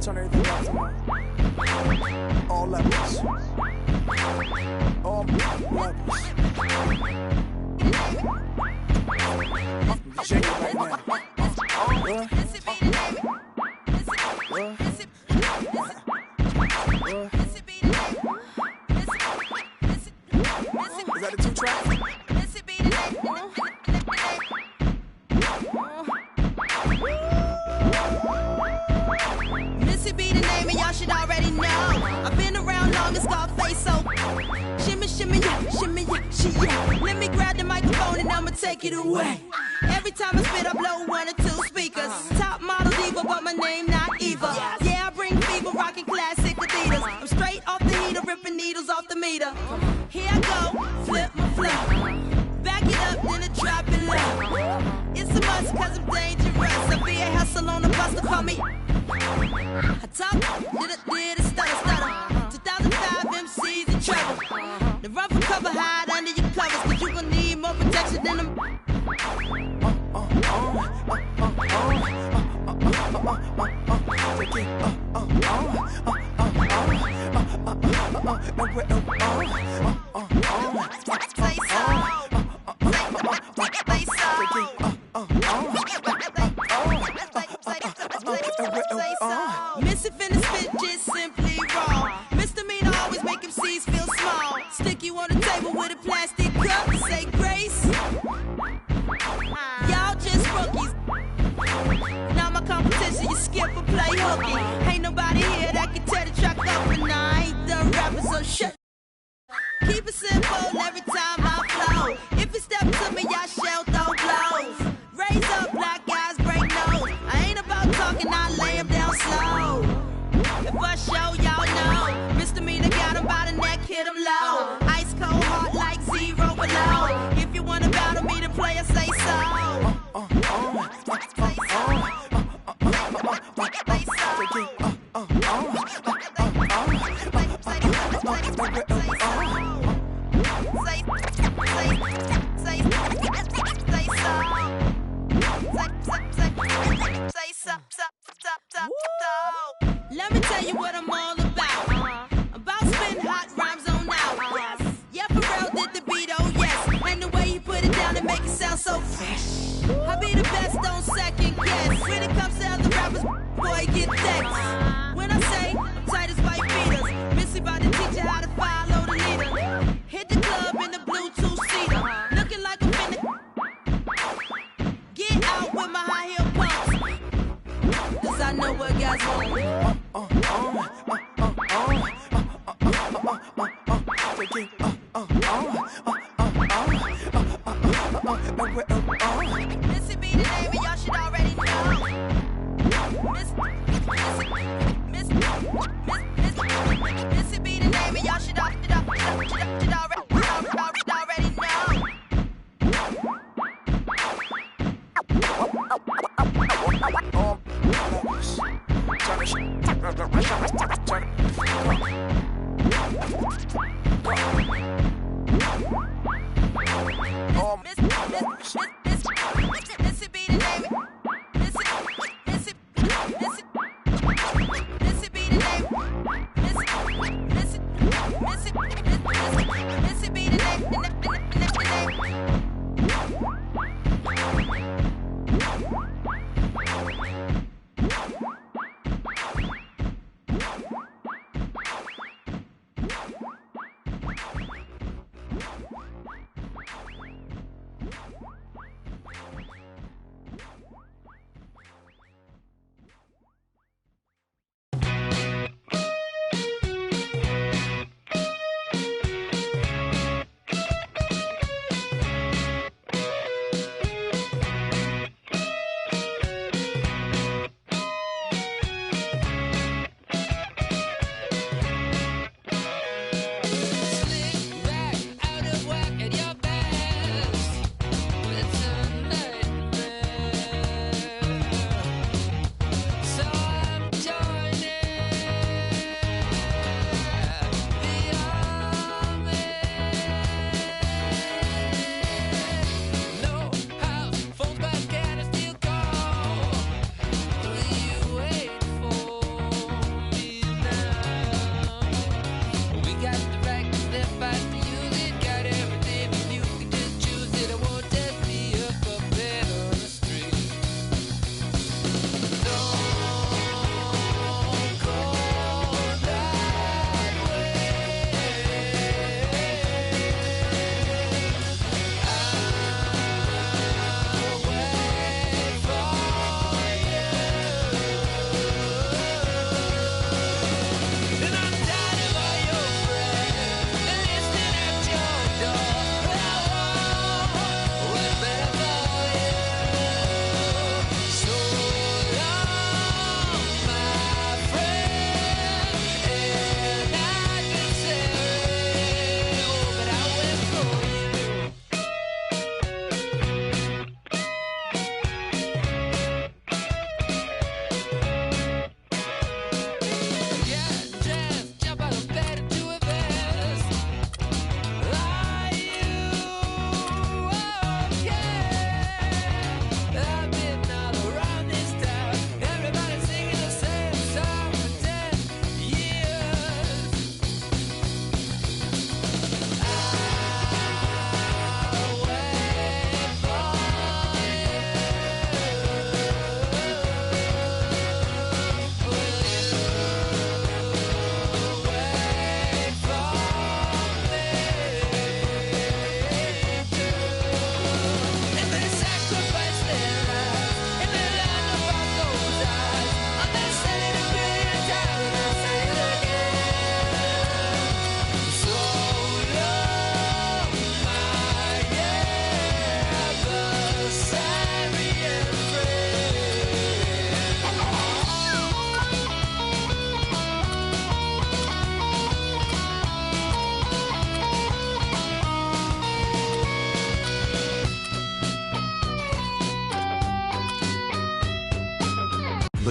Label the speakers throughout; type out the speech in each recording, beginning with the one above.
Speaker 1: Turn everything up tomorrow. All levels. All levels. Shake it right now. Is that a 2-track?
Speaker 2: Missy be the name and y'all should already know. I've been around long, it's called face so. Shimmy, shimmy, yeah, shimmy, yeah, she yeah. Let me grab the microphone and I'ma take it away. Every time I spit, I blow 1 or 2 speakers. Top model diva, but my name not Eva. Yeah, I bring fever, rocking classic Adidas. I'm straight off the heater, ripping needles off the meter. Here I go, flip my flow. Back it up, then I drop it low. It's a must, cause I'm dangerous. I be a hustle on the bus to call me. I talk, did a stutter. 2005 MCs in trouble. The run for cover, hide under your covers, cause you gon' need more protection than them. Missy finna spit just simply wrong. Misdemeanor always make MCs feel small. Stick you on the table with a plastic cup. Say grace. Y'all just rookies. Now my competition, you skip or play hooky. Ain't nobody here that can tear the track up, and I ain't the rapper, so shut. Keep it simple every time I flow. If you step to me, y'all shall throw blows. Raise up, black guys break nose. I ain't about talking, I lay him down slow. If I show, y'all know. Misdemeanor got him by the neck, hit him low. Ice cold, heart like 0 below. If you wanna battle me, the player say so. Let me tell you what I'm all about. About spitting hot rhymes on out. Yeah, Pharrell did the beat, oh yes. And the way he put it down and make it sound so fresh. I be the best, don't second guess. When it comes to other rappers, boy, get text. When I say I'm tight as white beaters, Missy about to teach you how to follow the leader. Hit the club in the Bluetooth seater, looking like I'm finna get out with my high heel pumps. Cause I know what guys want. Missy be the name and y'all should already know. Missy be the name and y'all should already know. Missy be the name. Missy be the name. Missy be the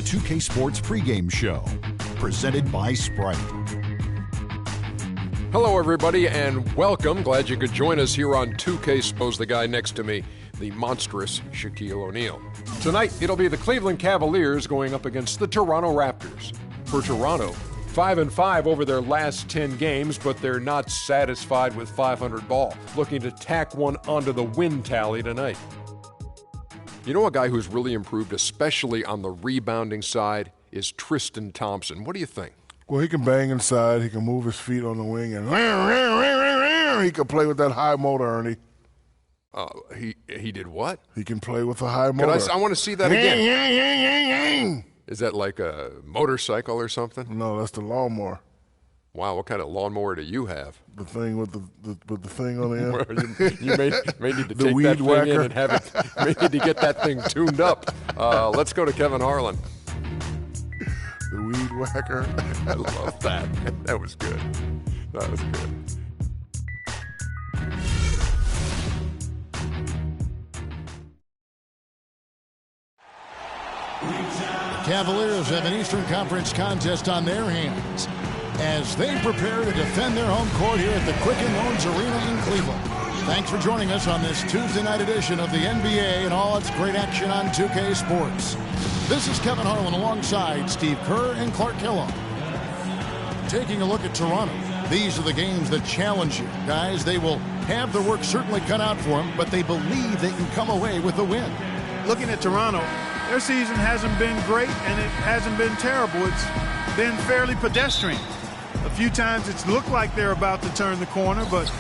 Speaker 3: 2K Sports pregame show, presented by Sprite.
Speaker 4: Hello, everybody, and welcome. Glad you could join us here on 2K. Suppose the guy next to me, the monstrous Shaquille O'Neal. Tonight, it'll be the Cleveland Cavaliers going up against the Toronto Raptors. For Toronto, 5-5 over their last 10 games, but they're not satisfied with 500 ball. Looking to tack one onto the win tally tonight. You know a guy who's really improved, especially on the rebounding side, is Tristan Thompson. What do you think?
Speaker 5: Well, he can bang inside. He can move his feet on the wing, and he can play with that high motor, Ernie.
Speaker 4: He did what?
Speaker 5: He can play with a high motor.
Speaker 4: I want to see that again. Is that like a motorcycle or something?
Speaker 5: No, that's the lawnmower.
Speaker 4: Wow, what kind of lawnmower do you have?
Speaker 5: The thing with the thing on the
Speaker 4: end. you may need to
Speaker 5: the
Speaker 4: take
Speaker 5: weed
Speaker 4: that thing
Speaker 5: whacker.
Speaker 4: in and have it. May need to get that thing tuned up. Let's go to Kevin Harlan.
Speaker 5: The weed whacker.
Speaker 4: I love that. That was good. That was good.
Speaker 6: Cavaliers have an Eastern Conference contest on their hands as they prepare to defend their home court here at the Quicken Loans Arena in Cleveland. Thanks for joining us on this Tuesday night edition of the NBA and all its great action on 2K Sports. This is Kevin Harlan alongside Steve Kerr and Clark Kellogg. Taking a look at Toronto, these are the games that challenge you. Guys, they will have their work certainly cut out for them, but they believe they can come away with a win.
Speaker 7: Looking at Toronto, their season hasn't been great and it hasn't been terrible. It's been fairly pedestrian. A few times it's looked like they're about to turn the corner, but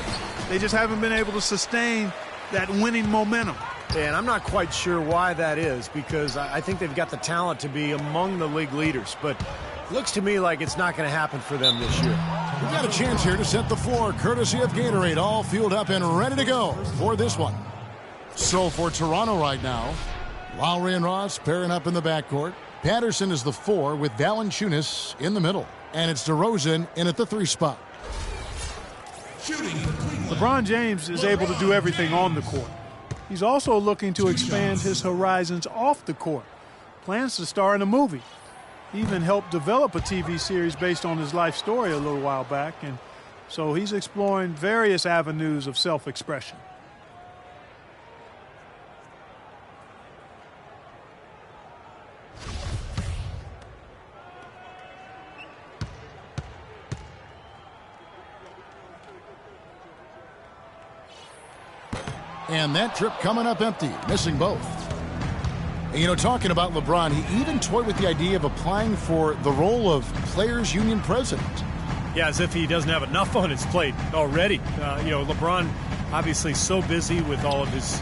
Speaker 7: they just haven't been able to sustain that winning momentum.
Speaker 8: And I'm not quite sure why that is, because I think they've got the talent to be among the league leaders, but it looks to me like it's not going to happen for them this year.
Speaker 6: We've got a chance here to set the floor, courtesy of Gatorade, all fueled up and ready to go for this one. So for Toronto right now, Lowry and Ross pairing up in the backcourt. Patterson is the 4 with Valanciunas in the middle. And it's DeRozan in at the 3 spot.
Speaker 7: LeBron James is able to do everything on the court. He's also looking to expand his horizons off the court. Plans to star in a movie. He even helped develop a TV series based on his life story a little while back. And so he's exploring various avenues of self-expression.
Speaker 6: And that trip coming up empty, missing both. And, you know, talking about LeBron, he even toyed with the idea of applying for the role of Players Union president.
Speaker 8: Yeah, as if he doesn't have enough on his plate already. You know, LeBron obviously so busy with all of his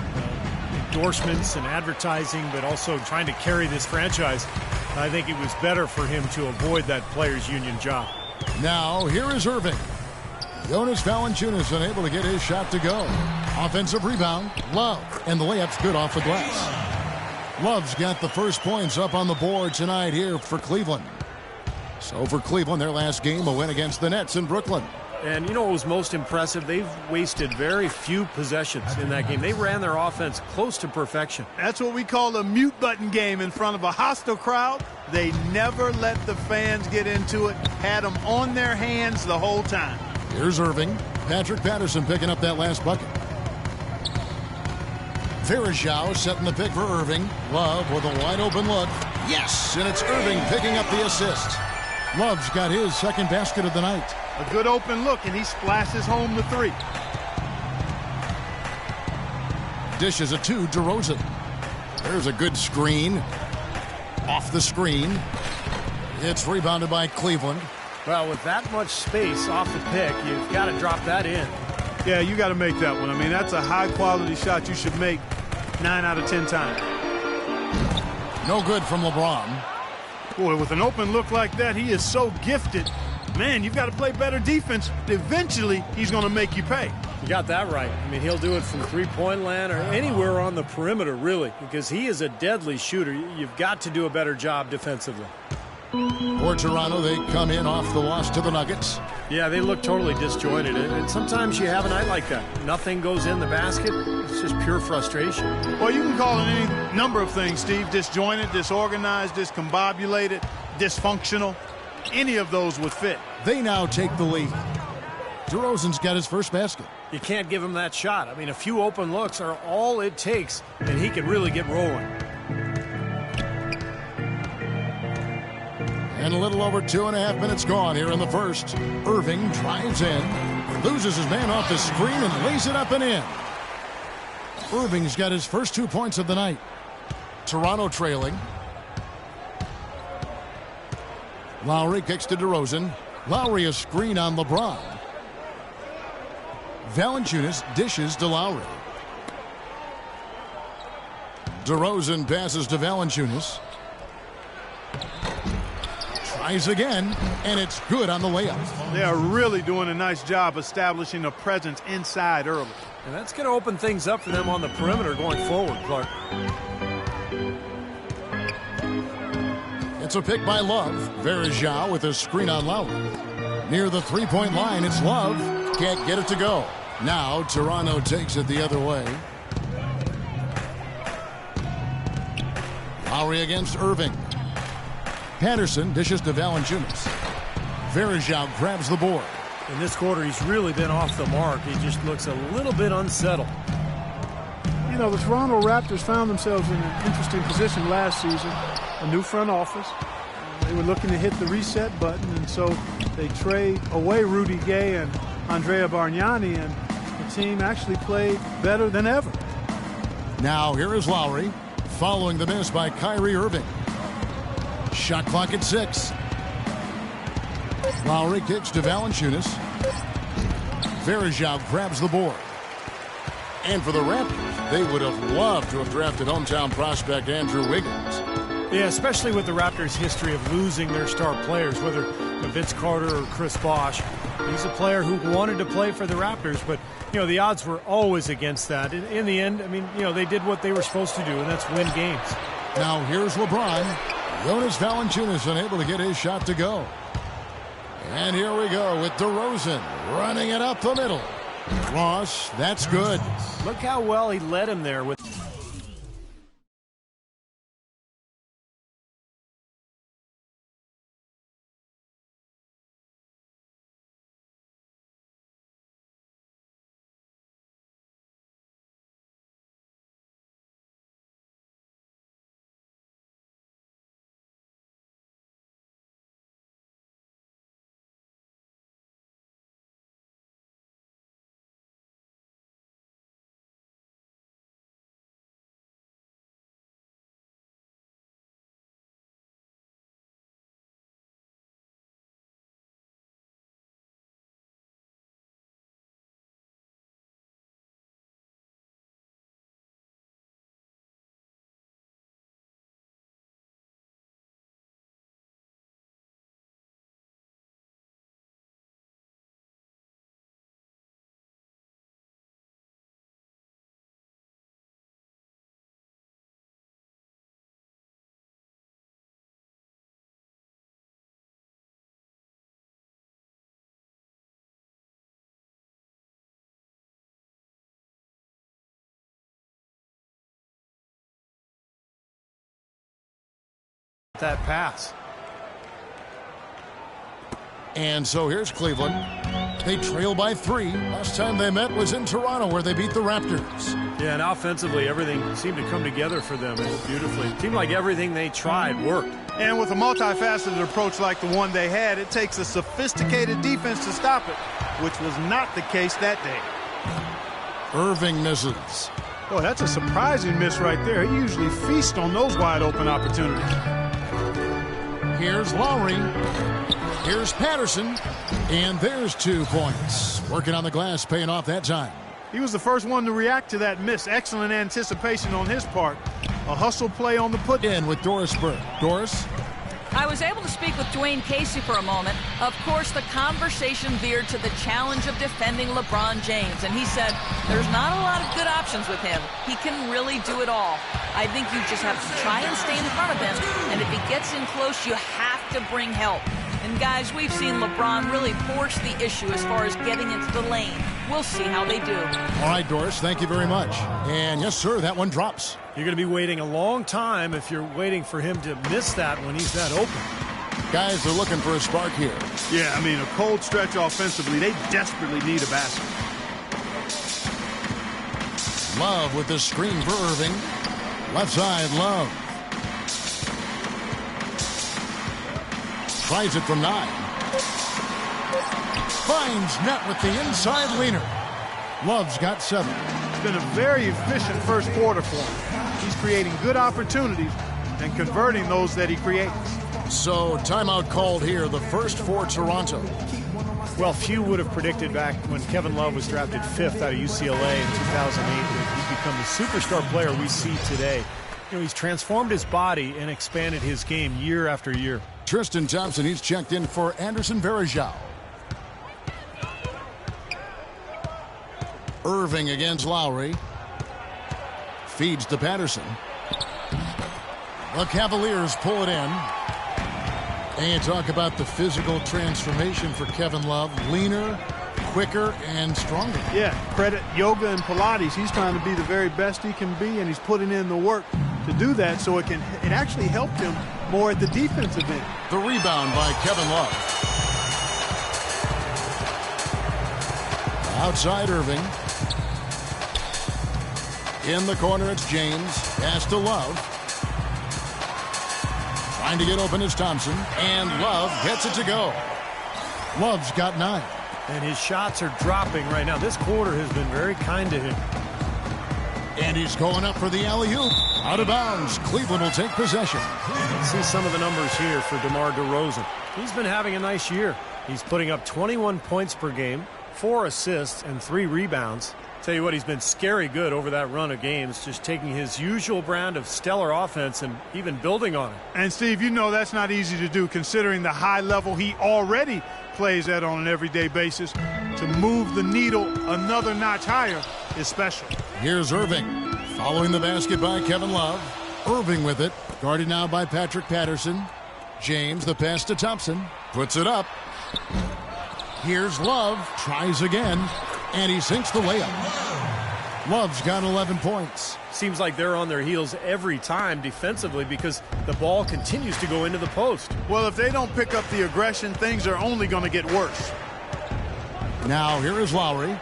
Speaker 8: endorsements and advertising, but also trying to carry this franchise. I think it was better for him to avoid that Players Union job.
Speaker 6: Now, here is Irving. Jonas Valanciunas unable to get his shot to go. Offensive rebound, Love, and the layup's good off the glass. Love's got the first points up on the board tonight here for Cleveland. So for Cleveland, their last game, a win against the Nets in Brooklyn.
Speaker 8: And you know what was most impressive? They've wasted very few possessions in that game. They ran their offense close to perfection.
Speaker 7: That's what we call a mute button game in front of a hostile crowd. They never let the fans get into it, had them on their hands the whole time.
Speaker 6: Here's Irving. Patrick Patterson picking up that last bucket. Verajao setting the pick for Irving. Love with a wide open look. Yes, and it's Irving picking up the assist. Love's got his second basket of the night.
Speaker 7: A good open look, and he splashes home the 3.
Speaker 6: Dishes it to DeRozan. There's a good screen. Off the screen. It's rebounded by Cleveland.
Speaker 8: Well, with that much space off the pick, you've got to drop that in.
Speaker 7: Yeah, you got to make that one. I mean, that's a high-quality shot you should make 9 out of 10 times.
Speaker 6: No good from LeBron.
Speaker 7: Boy, with an open look like that, he is so gifted. Man, you've got to play better defense. Eventually, he's going to make you pay.
Speaker 8: You got that right. I mean, he'll do it from three-point land or anywhere on the perimeter, really, because he is a deadly shooter. You've got to do a better job defensively.
Speaker 6: For Toronto, they come in off the loss to the Nuggets.
Speaker 8: Yeah, they look totally disjointed. And sometimes you have a night like that. Nothing goes in the basket. It's just pure frustration.
Speaker 7: Well, you can call it any number of things, Steve. Disjointed, disorganized, discombobulated, dysfunctional. Any of those would fit.
Speaker 6: They now take the lead. DeRozan's got his first basket.
Speaker 8: You can't give him that shot. I mean, a few open looks are all it takes, and he can really get rolling.
Speaker 6: And a little over 2.5 minutes gone here in the first. Irving drives in, loses his man off the screen, and lays it up and in. Irving's got his first 2 points of the night. Toronto trailing. Lowry kicks to DeRozan. Lowry a screen on LeBron. Valanciunas dishes to Lowry. DeRozan passes to Valanciunas. Tries again, and it's good on the layup.
Speaker 7: They are really doing a nice job establishing a presence inside early.
Speaker 8: And that's going to open things up for them on the perimeter going forward, Clark.
Speaker 6: It's a pick by Love. Verjao with a screen on Lowry. Near the three-point line, it's Love. Can't get it to go. Now Toronto takes it the other way. Lowry against Irving. Patterson dishes to Valanciunas. Verjao grabs the board.
Speaker 8: In this quarter, he's really been off the mark. He just looks a little bit unsettled.
Speaker 7: You know, the Toronto Raptors found themselves in an interesting position last season. A new front office. They were looking to hit the reset button, and so they trade away Rudy Gay and Andrea Bargnani, and the team actually played better than ever.
Speaker 6: Now here is Lowry, following the miss by Kyrie Irving. Shot clock at 6. Lowry kicks to Valanciunas. Verjao grabs the board. And for the Raptors, they would have loved to have drafted hometown prospect Andrew Wiggins.
Speaker 8: Yeah, especially with the Raptors' history of losing their star players, whether Vince Carter or Chris Bosh. He's a player who wanted to play for the Raptors, but, you know, the odds were always against that. In the end, I mean, you know, they did what they were supposed to do, and that's win games.
Speaker 6: Now here's LeBron. Jonas Valanciunas unable to get his shot to go. And here we go with DeRozan running it up the middle. Ross, that's good.
Speaker 8: Look how well he led him there with. That pass.
Speaker 6: And so here's Cleveland. They trail by 3. Last time they met was in Toronto, where they beat the Raptors.
Speaker 8: Yeah, and offensively, everything seemed to come together for them beautifully. It seemed like everything they tried worked.
Speaker 7: And with a multifaceted approach like the one they had, it takes a sophisticated defense to stop it, which was not the case that day.
Speaker 6: Irving misses.
Speaker 7: Boy, that's a surprising miss right there. He usually feasts on those wide open opportunities.
Speaker 6: Here's Lowry. Here's Patterson. And there's 2 points. Working on the glass, paying off that time.
Speaker 7: He was the first one to react to that miss. Excellent anticipation on his part. A hustle play on the put.
Speaker 6: In with Doris Burke. Doris
Speaker 9: I was able to speak with Dwayne Casey for a moment. Of course, the conversation veered to the challenge of defending LeBron James, and he said there's not a lot of good options with him. He can really do it all. I think you just have to try and stay in front of him, and if he gets in close, you have to bring help. And guys, we've seen LeBron really force the issue as far as getting into the lane. We'll see how they do.
Speaker 6: All right, Doris, thank you very much. And yes, sir, that one drops.
Speaker 8: You're going to be waiting a long time if you're waiting for him to miss that when he's that open.
Speaker 6: Guys, they're looking for a spark here.
Speaker 7: Yeah, I mean, a cold stretch offensively. They desperately need a basket.
Speaker 6: Love with the screen for Irving. Left side, Love. Tries it from 9. Finds net with the inside leaner. Love's got 7.
Speaker 7: It's been a very efficient first quarter for him. He's creating good opportunities and converting those that he creates.
Speaker 6: So, timeout called here, the first for Toronto.
Speaker 8: Well, few would have predicted back when Kevin Love was drafted 5th out of UCLA in 2008 that he'd become the superstar player we see today. You know, he's transformed his body and expanded his game year after year.
Speaker 6: Tristan Thompson, he's checked in for Anderson Varejao. Irving against Lowry. Feeds to Patterson. The Cavaliers pull it in. And you talk about the physical transformation for Kevin Love. Leaner, quicker, and stronger.
Speaker 7: Yeah, credit yoga and Pilates. He's trying to be the very best he can be, and he's putting in the work to do that, so it actually helped him more at the defensive end.
Speaker 6: The rebound by Kevin Love. Outside Irving. In the corner, it's James. Pass to Love. Trying to get open is Thompson. And Love gets it to go. Love's got 9.
Speaker 8: And his shots are dropping right now. This quarter has been very kind to him.
Speaker 6: And he's going up for the alley-oop. Out of bounds. Cleveland will take possession.
Speaker 8: Let's see some of the numbers here for DeMar DeRozan. He's been having a nice year. He's putting up 21 points per game, 4 assists, and 3 rebounds. Tell you what, he's been scary good over that run of games, just taking his usual brand of stellar offense and even building on it.
Speaker 7: And, Steve, you know that's not easy to do considering the high level he already plays at on an everyday basis. To move the needle another notch higher is special.
Speaker 6: Here's Irving. Following the basket by Kevin Love. Irving with it. Guarded now by Patrick Patterson. James, the pass to Thompson. Puts it up. Here's Love. Tries again. And he sinks the layup. Love's got 11 points.
Speaker 8: Seems like they're on their heels every time defensively because the ball continues to go into the post.
Speaker 7: Well, if they don't pick up the aggression, things are only going to get worse.
Speaker 6: Now here is Lowry.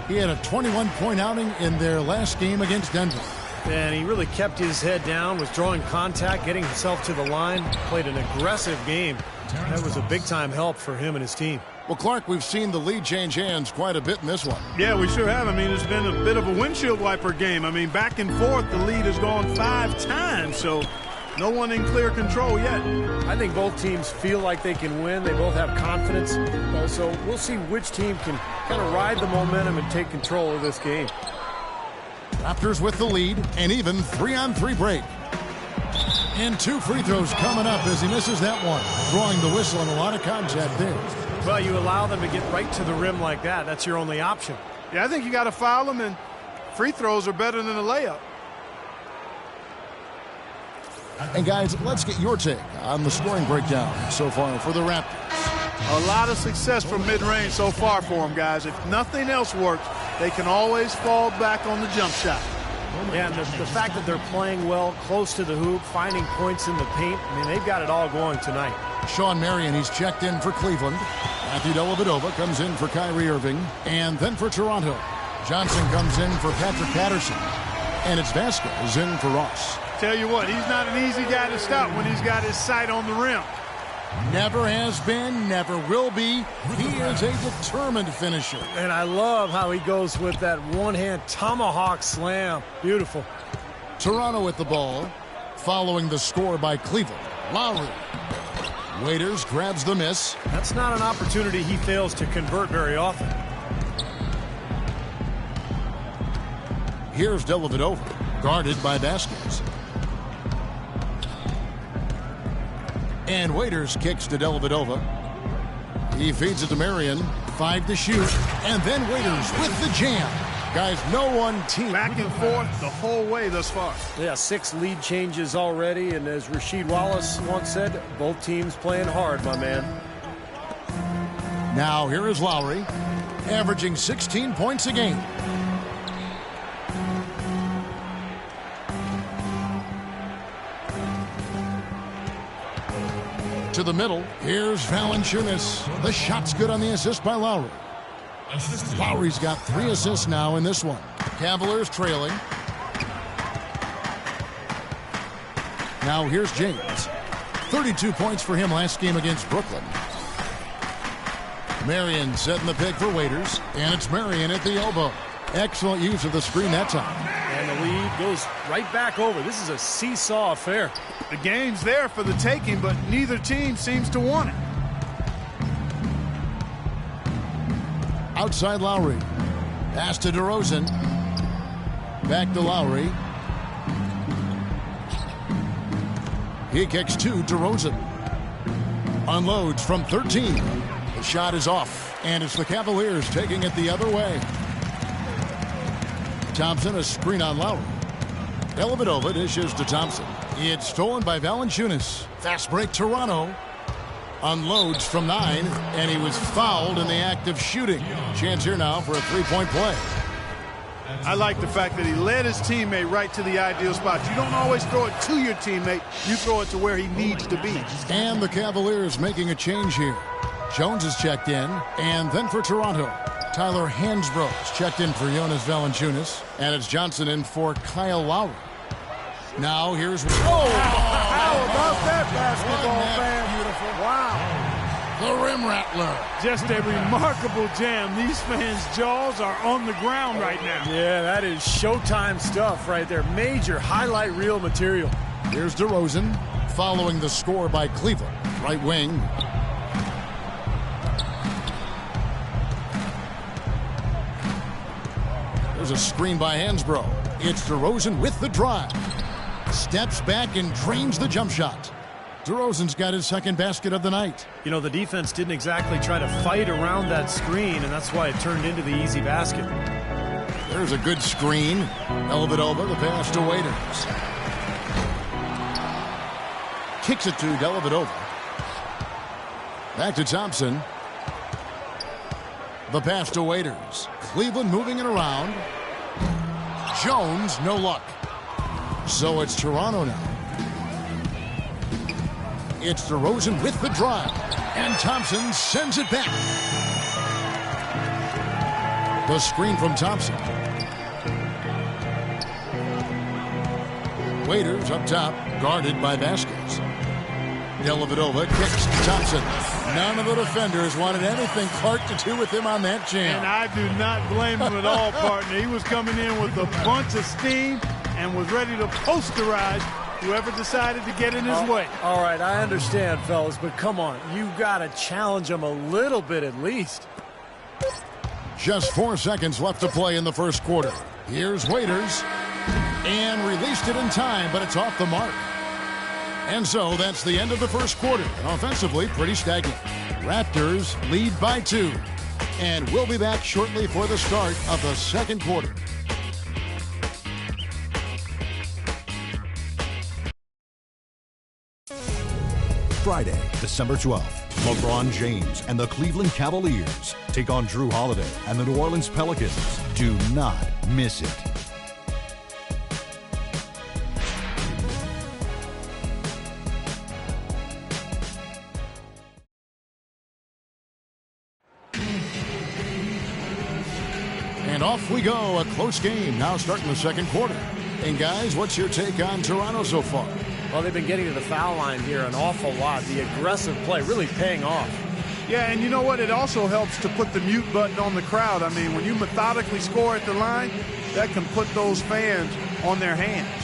Speaker 6: He had a 21-point outing in their last game against Denver.
Speaker 8: And he really kept his head down, was drawing contact, getting himself to the line, played an aggressive game. That was a big-time help for him and his team.
Speaker 6: Well, Clark, we've seen the lead change hands quite a bit in this one.
Speaker 7: Yeah, we sure have. I mean, it's been a bit of a windshield wiper game. I mean, back and forth, the lead has gone 5 times, so no one in clear control yet.
Speaker 8: I think both teams feel like they can win. They both have confidence. So we'll see which team can kind of ride the momentum and take control of this game.
Speaker 6: Raptors with the lead, and even 3-on-3 break. And 2 free throws coming up as he misses that one. Drawing the whistle and a lot of contact there.
Speaker 8: Well, you allow them to get right to the rim like that. That's your only option.
Speaker 7: Yeah, I think you got to foul them, and free throws are better than a layup.
Speaker 6: And guys, let's get your take on the scoring breakdown so far for the Raptors.
Speaker 7: A lot of success from mid-range so far for them, guys. If nothing else works, they can always fall back on the jump shot.
Speaker 8: Yeah, and the fact that they're playing well, close to the hoop, finding points in the paint, I mean, they've got it all going tonight.
Speaker 6: Sean Marion, he's checked in for Cleveland. Matthew Dellavedova comes in for Kyrie Irving. And then for Toronto, Johnson comes in for Patrick Patterson. And it's Vasquez in for Ross.
Speaker 7: Tell you what, he's not an easy guy to stop when he's got his sight on the rim.
Speaker 6: Never has been, never will be. He is a determined finisher.
Speaker 8: And I love how he goes with that one-hand tomahawk slam. Beautiful.
Speaker 6: Toronto with the ball, following the score by Cleveland. Lowry. Waiters grabs the miss.
Speaker 8: That's not an opportunity he fails to convert very often.
Speaker 6: Here's Dellavedova, guarded by Vasquez. And Waiters kicks to Dellavedova. He feeds it to Marion. 5 to shoot. And then Waiters with the jam. Guys, no one team.
Speaker 7: Back and forth the whole way thus far.
Speaker 8: Yeah, 6 lead changes already. And as Rasheed Wallace once said, both teams playing hard, my man.
Speaker 6: Now here is Lowry, averaging 16 points a game. To the middle, here's Valanciunas. The shot's good on the assist by Lowry. Lowry's got 3 assists now in this one. Cavaliers trailing. Now here's James. 32 points for him last game against Brooklyn. Marion setting the pick for Waiters, and it's Marion at the elbow. Excellent use of the screen that time.
Speaker 8: And the lead goes right back over. This is a seesaw affair.
Speaker 7: The game's there for the taking, but neither team seems to want it.
Speaker 6: Outside Lowry. Pass to DeRozan. Back to Lowry. He kicks to DeRozan. Unloads from 13. The shot is off, and it's the Cavaliers taking it the other way. Thompson, a screen on Lowry. Dellavedova dishes to Thompson. It's stolen by Valanciunas. Fast break Toronto. Unloads from 9, and he was fouled in the act of shooting. Chance here now for a 3-point play.
Speaker 7: I like the fact that he led his teammate right to the ideal spot. You don't always throw it to your teammate. You throw it to where he needs to be.
Speaker 6: And the Cavaliers making a change here. Jones is checked in, and then for Toronto, Tyler Hansbrough is checked in for Jonas Valanciunas, and it's Johnson in for Kyle Lowry. Now here's...
Speaker 5: Oh, how about that basketball, man?
Speaker 6: Beautiful.
Speaker 5: Wow.
Speaker 6: The rim rattler.
Speaker 7: Just a remarkable jam. These fans' jaws are on the ground right now.
Speaker 8: Yeah, that is Showtime stuff right there. Major highlight reel material.
Speaker 6: Here's DeRozan following the score by Cleveland. Right wing. There's a screen by Hansbrough. It's DeRozan with the drive. Steps back and drains the jump shot. DeRozan's got his second basket of the night.
Speaker 8: You know, the defense didn't exactly try to fight around that screen, and that's why it turned into the easy basket.
Speaker 6: There's a good screen. Dellavedova, the pass to Waiters. Kicks it to Dellavedova. Back to Thompson. The pass to Waiters. Cleveland moving it around. Jones, no luck. So it's Toronto now. It's DeRozan with the drive. And Thompson sends it back. The screen from Thompson. Waiters up top, guarded by Vasquez. Dellavedova kicks to Thompson. None of the defenders wanted anything Clark to do with him on that jam.
Speaker 7: And I do not blame him at all, partner. He was coming in with a bunch of steam and was ready to posterize whoever decided to get in his way.
Speaker 8: All right, I understand, fellas, but come on. You got to challenge him a little bit at least.
Speaker 6: Just 4 seconds left to play in the first quarter. Here's Waiters. And released it in time, but it's off the mark. And so that's the end of the first quarter. Offensively, pretty stagnant. Raptors lead by 2. And we'll be back shortly for the start of the second quarter.
Speaker 3: Friday, December 12th, LeBron James and the Cleveland Cavaliers take on Drew Holiday and the New Orleans Pelicans. Do not miss it.
Speaker 6: And off we go, a close game now starting the second quarter. And guys, what's your take on Toronto so far?
Speaker 8: Well, they've been getting to the foul line here an awful lot. The aggressive play really paying off.
Speaker 7: Yeah, and you know what? It also helps to put the mute button on the crowd. I mean, when you methodically score at the line, that can put those fans on their hands.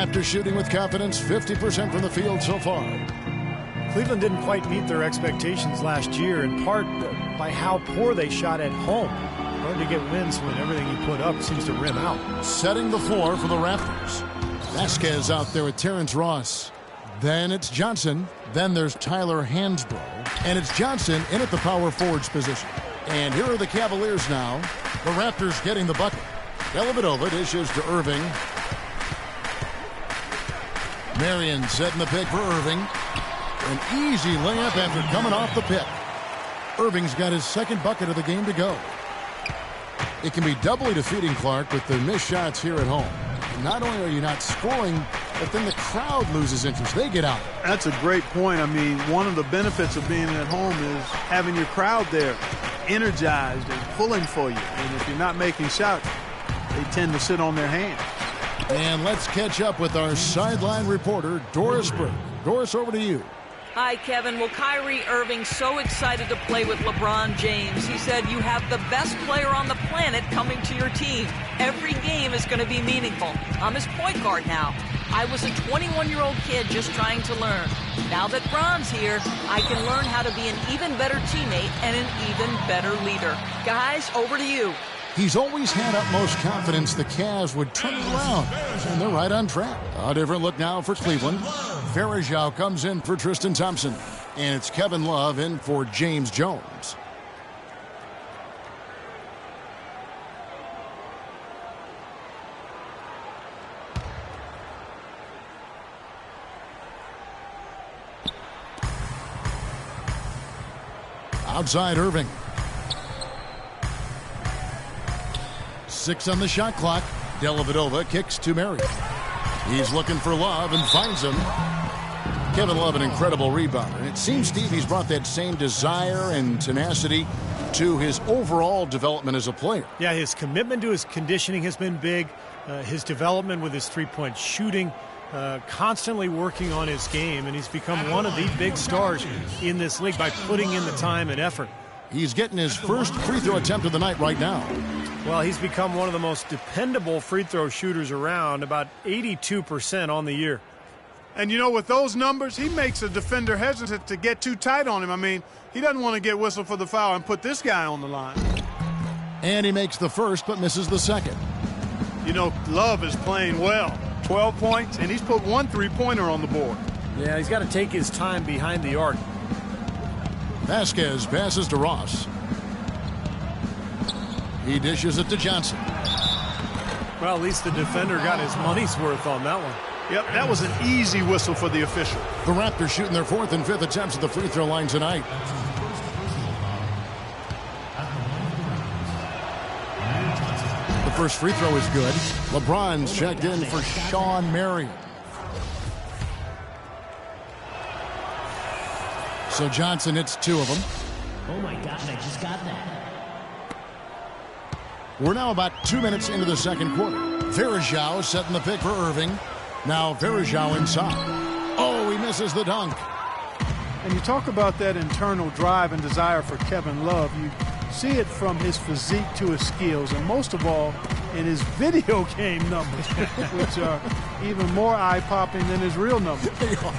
Speaker 6: Raptors shooting with confidence, 50% from the field so far.
Speaker 8: Cleveland didn't quite meet their expectations last year, in part by how poor they shot at home. Hard to get wins when everything you put up seems to rim out.
Speaker 6: Setting the floor for the Raptors. Vasquez out there with Terrence Ross. Then it's Johnson. Then there's Tyler Hansbrough. And it's Johnson in at the power forwards position. And here are the Cavaliers now. The Raptors getting the bucket. Dellavedova dishes to Irving. Marion setting the pick for Irving. An easy layup after coming off the pick. Irving's got his second bucket of the game to go. It can be doubly defeating, Clark, with the missed shots here at home. Not only are you not scoring, but then the crowd loses interest. They get out.
Speaker 7: That's a great point. I mean, one of the benefits of being at home is having your crowd there energized and pulling for you. And if you're not making shots, they tend to sit on their hands.
Speaker 6: And let's catch up with our sideline reporter, Doris Burke. Doris, over to you.
Speaker 9: Hi, Kevin. Well, Kyrie Irving's so excited to play with LeBron James. He said, you have the best player on the planet coming to your team. Every game is going to be meaningful. I'm his point guard now. I was a 21-year-old kid just trying to learn. Now that Bron's here, I can learn how to be an even better teammate and an even better leader. Guys, over to you.
Speaker 6: He's always had utmost confidence the Cavs would turn it around, and they're right on track. A different look now for Cleveland. Varejao comes in for Tristan Thompson, and it's Kevin Love in for James Jones. Outside Irving. 6 on the shot clock. Dellavedova kicks to Mary. He's looking for Love and finds him. Kevin Love, an incredible rebounder. And it seems, Steve, he's brought that same desire and tenacity to his overall development as a player.
Speaker 8: Yeah, his commitment to his conditioning has been big. His development with his three-point shooting, constantly working on his game, and he's become one of the big stars in this league by putting in the time and effort.
Speaker 6: He's getting his first free throw attempt of the night right now.
Speaker 8: Well, he's become one of the most dependable free throw shooters around, about 82% on the year.
Speaker 7: And, you know, with those numbers, he makes a defender hesitant to get too tight on him. I mean, he doesn't want to get whistled for the foul and put this guy on the line.
Speaker 6: And he makes the first but misses the second.
Speaker 7: You know, Love is playing well. 12 points, and he's put 1 3-pointer on the board.
Speaker 8: Yeah, he's got to take his time behind the arc.
Speaker 6: Vasquez passes to Ross. He dishes it to Johnson.
Speaker 8: Well, at least the defender got his money's worth on that one.
Speaker 7: Yep, that was an easy whistle for the official.
Speaker 6: The Raptors shooting their 4th and 5th attempts at the free throw line tonight. The first free throw is good. LeBron's checked in for Sean Marion. So Johnson hits 2 of them.
Speaker 10: Oh my God, I just got that.
Speaker 6: We're now about 2 minutes into the second quarter. Varejao setting the pick for Irving. Now Varejao inside. Oh, he misses the dunk.
Speaker 7: And you talk about that internal drive and desire for Kevin Love. You see it from his physique to his skills, and most of all in his video game numbers, which are even more eye-popping than his real numbers.
Speaker 6: They are.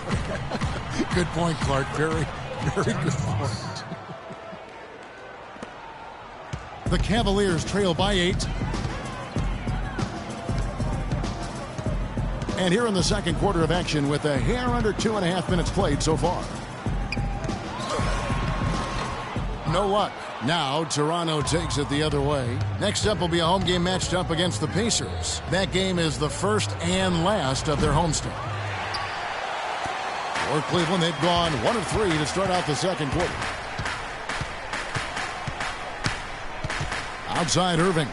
Speaker 6: Good point, Clark. Very, very good point. The Cavaliers trail by 8. And here in the second quarter of action with a hair under 2.5 minutes played so far. No luck. Now Toronto takes it the other way. Next up will be a home game matched up against the Pacers. That game is the first and last of their homestand. For Cleveland, they've gone 1 of 3 to start out the second quarter. Outside Irving.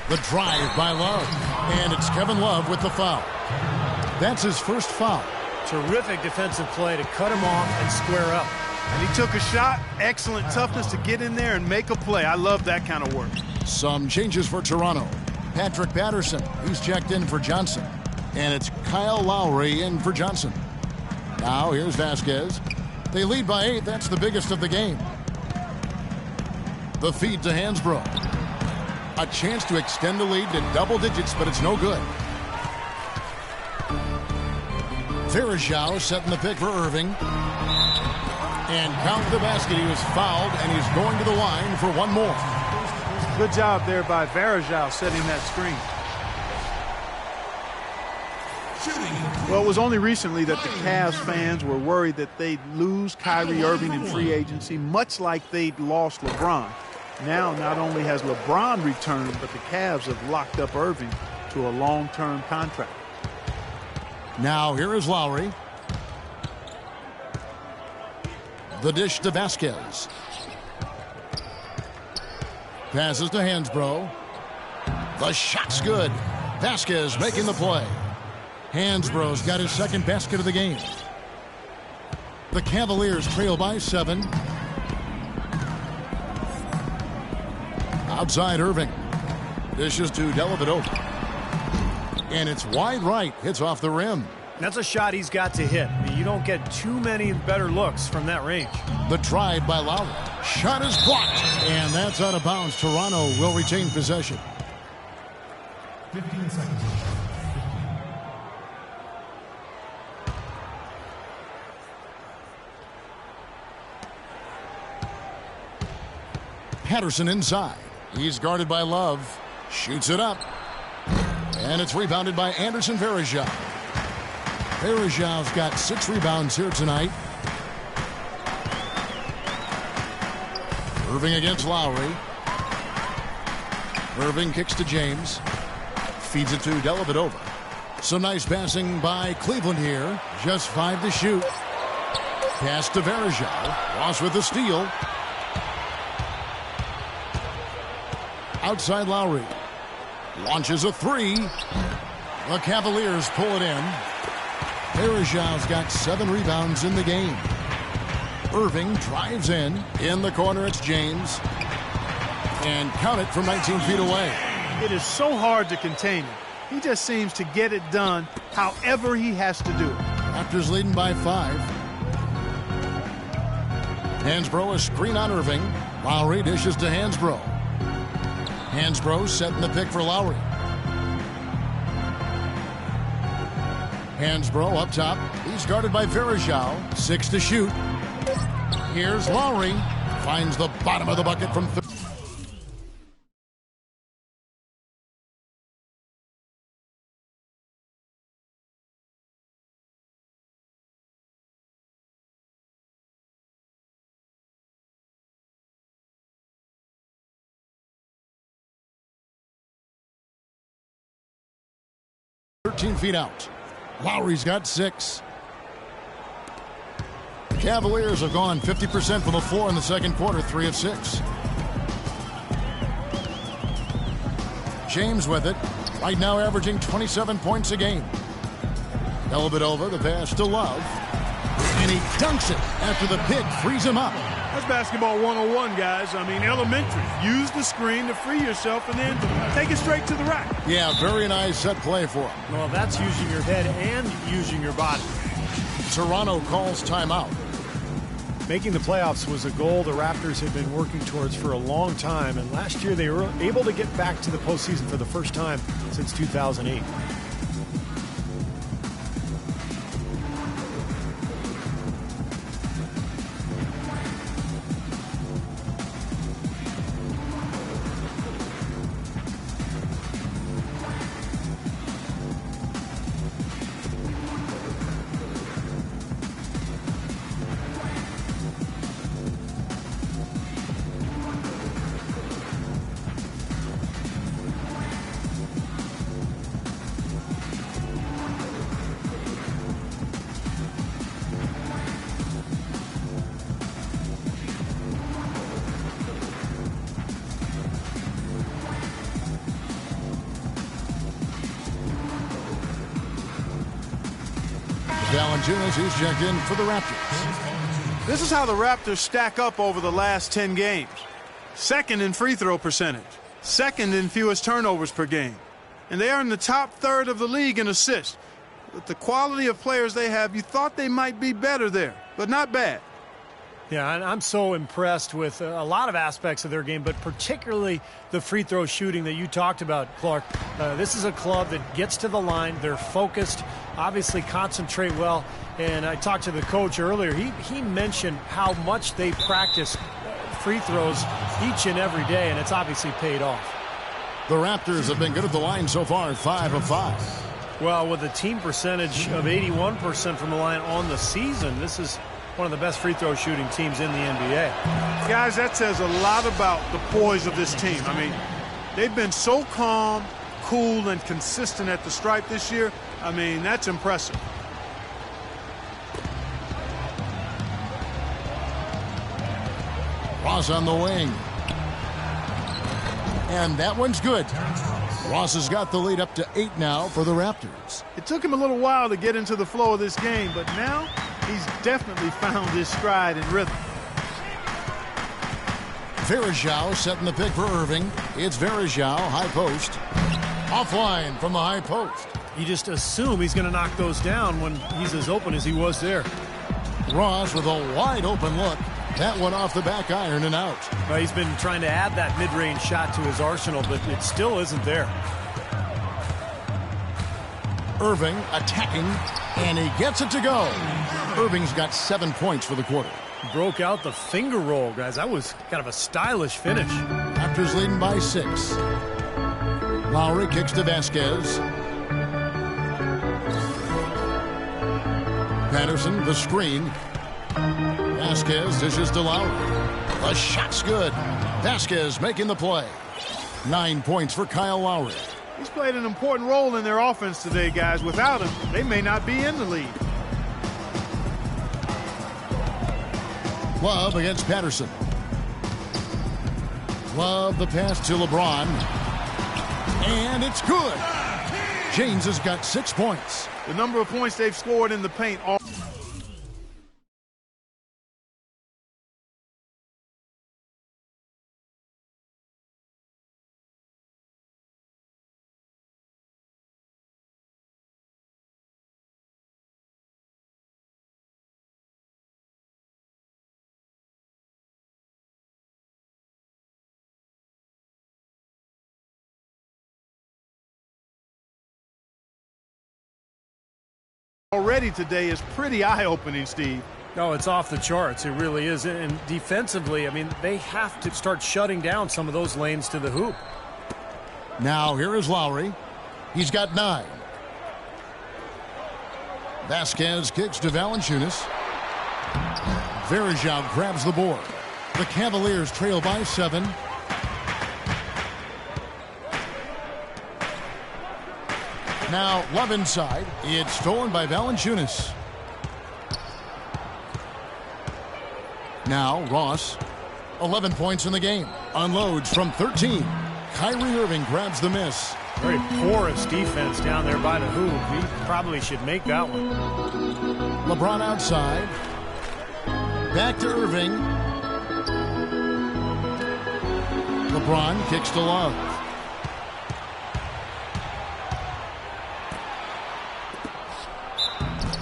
Speaker 6: The drive by Love. And it's Kevin Love with the foul. That's his first foul.
Speaker 8: Terrific defensive play to cut him off and square up.
Speaker 7: And he took a shot. Excellent toughness to get in there and make a play. I love that kind of work.
Speaker 6: Some changes for Toronto. Patrick Patterson, he's checked in for Johnson. And it's Kyle Lowry in for Johnson. Now here's Vasquez. They lead by 8. That's the biggest of the game. The feed to Hansbrough. A chance to extend the lead to double digits, but it's no good. Verajao setting the pick for Irving. And count the basket. He was fouled, and he's going to the line for one more.
Speaker 7: Good job there by Verajao setting that screen. Well, it was only recently that the Cavs fans were worried that they'd lose Kyrie Irving in free agency, much like they'd lost LeBron. Now, not only has LeBron returned, but the Cavs have locked up Irving to a long-term contract.
Speaker 6: Now, here is Lowry. The dish to Vasquez. Passes to Hansbrough. The shot's good. Vasquez making the play. Hansbrough's got his second basket of the game. The Cavaliers trail by 7. Outside Irving. Dishes to Dellavedova. And it's wide right. Hits off the rim.
Speaker 8: That's a shot he's got to hit. You don't get too many better looks from that range.
Speaker 6: The drive by Lowry. Shot is blocked. And that's out of bounds. Toronto will retain possession.
Speaker 1: 15 seconds.
Speaker 6: Patterson inside. He's guarded by Love. Shoots it up. And it's rebounded by Anderson Varejao. Varejao's got 6 rebounds here tonight. Irving against Lowry. Irving kicks to James. Feeds it to Dellavedova. Some nice passing by Cleveland here. Just 5 to shoot. Pass to Varejao. Ross with the steal. Outside Lowry. Launches a 3. The Cavaliers pull it in. Varejao's got 7 rebounds in the game. Irving drives in. In the corner, it's James. And count it from 19 feet away.
Speaker 7: It is so hard to contain him. He just seems to get it done however he has to do it.
Speaker 6: Raptors leading by 5. Hansbrough a screen on Irving. Lowry dishes to Hansbrough. Hansbrough setting the pick for Lowry. Hansbrough up top. He's guarded by Varejao. 6 to shoot. Here's Lowry. Finds the bottom of the bucket from 30. Feet out. Lowry's got 6. The Cavaliers have gone 50% from the floor in the second quarter, 3 of 6. James with it. Right now averaging 27 points a game. Dellavedova, the pass to Love. And he dunks it after the pick frees him up.
Speaker 7: That's basketball 101, guys. I mean, elementary. Use the screen to free yourself and then take it straight to the rack.
Speaker 6: Yeah, very nice set play for him.
Speaker 8: Well, that's using your head and using your body.
Speaker 6: Toronto calls timeout.
Speaker 8: Making the playoffs was a goal the Raptors have been working towards for a long time, and last year they were able to get back to the postseason for the first time since 2008.
Speaker 6: Valanciunas, he's checked in for the Raptors.
Speaker 7: This is how the Raptors stack up over the last 10 games. Second in free throw percentage. Second in fewest turnovers per game. And they are in the top third of the league in assists. With the quality of players they have, you thought they might be better there, but not bad.
Speaker 8: Yeah, and I'm so impressed with a lot of aspects of their game, but particularly the free throw shooting that you talked about, Clark. This is a club that gets to the line. They're focused. obviously concentrate well. And I talked to the coach earlier. He mentioned how much they practice free throws each and every day, and it's obviously paid off.
Speaker 6: The Raptors have been good at the line so far, 5 of 5.
Speaker 8: Well, with a team percentage of 81% from the line on the season, this is one of the best free throw shooting teams in the NBA.
Speaker 7: Guys, that says a lot about the poise of this team. I mean, they've been so calm, cool, and consistent at the stripe this year. I mean, that's impressive.
Speaker 6: Ross on the wing. And that one's good. Ross has got the lead up to 8 now for the Raptors.
Speaker 7: It took him a little while to get into the flow of this game, but now he's definitely found his stride and rhythm.
Speaker 6: Varejao setting the pick for Irving. It's Varejao, high post. Offline from the high post.
Speaker 8: You just assume he's going to knock those down when he's as open as he was there.
Speaker 6: Ross with a wide open look. That one off the back iron and out.
Speaker 8: Well, he's been trying to add that mid-range shot to his arsenal, but it still isn't there.
Speaker 6: Irving attacking, and he gets it to go. Irving's got 7 points for the quarter.
Speaker 8: Broke out the finger roll, guys. That was kind of a stylish finish.
Speaker 6: Raptors leading by 6. Lowry kicks to Vasquez. Patterson, the screen. Vasquez dishes to Lowry. The shot's good. Vasquez making the play. 9 points for Kyle Lowry.
Speaker 7: He's played an important role in their offense today, guys. Without him, they may not be in the lead.
Speaker 6: Love against Patterson. Love the pass to LeBron. And it's good. James has got 6 points.
Speaker 7: The number of points they've scored in the paint are already today is pretty eye-opening, Steve.
Speaker 8: No, it's off the charts. It really is. And defensively, I mean, they have to start shutting down some of those lanes to the hoop.
Speaker 6: Now here is Lowry. He's got 9. Vasquez kicks to Valanciunas. Varejao grabs the board. The Cavaliers trail by 7. Now Love inside. It's stolen by Valanciunas. Now Ross, 11 points in the game. Unloads from 13. Kyrie Irving grabs the miss.
Speaker 8: Very porous defense down there by the hoop. He probably should make that one.
Speaker 6: LeBron outside. Back to Irving. LeBron kicks to Love.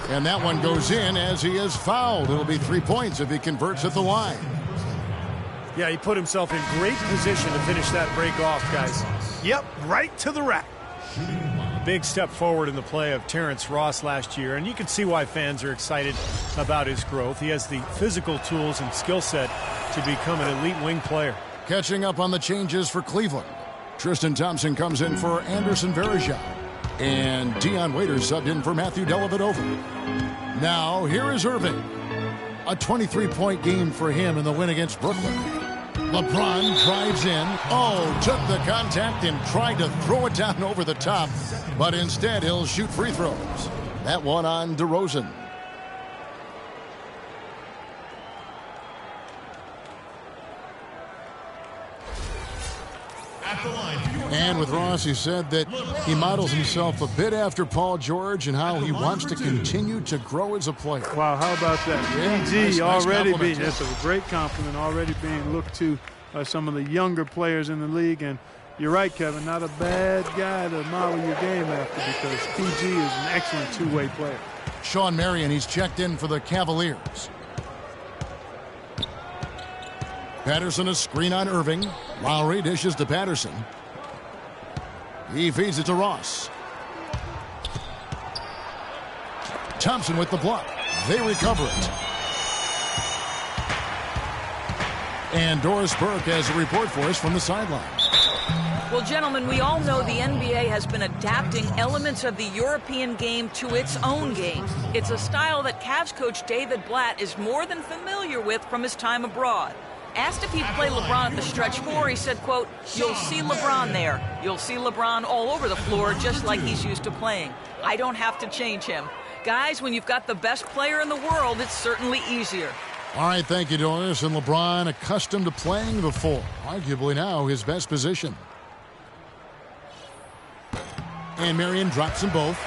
Speaker 6: And that one goes in as he is fouled. It'll be 3 points if he converts at the line.
Speaker 8: Yeah, he put himself in great position to finish that break off, guys.
Speaker 7: Yep, right to the rack.
Speaker 8: Big step forward in the play of Terrence Ross last year, and you can see why fans are excited about his growth. He has the physical tools and skill set to become an elite wing player.
Speaker 6: Catching up on the changes for Cleveland. Tristan Thompson comes in for Anderson Varejao. And Dion Waiters subbed in for Matthew Dellavedova. Now, here is Irving. A 23-point game for him in the win against Brooklyn. LeBron drives in. Oh, took the contact and tried to throw it down over the top. But instead, he'll shoot free throws. That one on DeRozan. And with Ross, he said that he models himself a bit after Paul George and how he wants to continue to grow as a player.
Speaker 7: Wow, how about that?
Speaker 6: Yeah,
Speaker 7: PG already
Speaker 6: nice
Speaker 7: being, that's a great compliment, already being looked to by some of the younger players in the league. And you're right, Kevin, not a bad guy to model your game after because PG is an excellent two-way player.
Speaker 6: Sean Marion, he's checked in for the Cavaliers. Patterson, a screen on Irving. Lowry dishes to Patterson. He feeds it to Ross. Thompson with the block. They recover it. And Doris Burke has a report for us from the sideline.
Speaker 9: Well, gentlemen, we all know the NBA has been adapting elements of the European game to its own game. It's a style that Cavs coach David Blatt is more than familiar with from his time abroad. Asked if he'd play LeBron at the stretch four, he said, quote, "You'll see LeBron there. You'll see LeBron all over the floor just like he's used to playing. I don't have to change him." Guys, when you've got the best player in the world, it's certainly easier.
Speaker 6: All right, thank you, Doris. And LeBron accustomed to playing the four. Arguably now his best position. And Marion drops them both.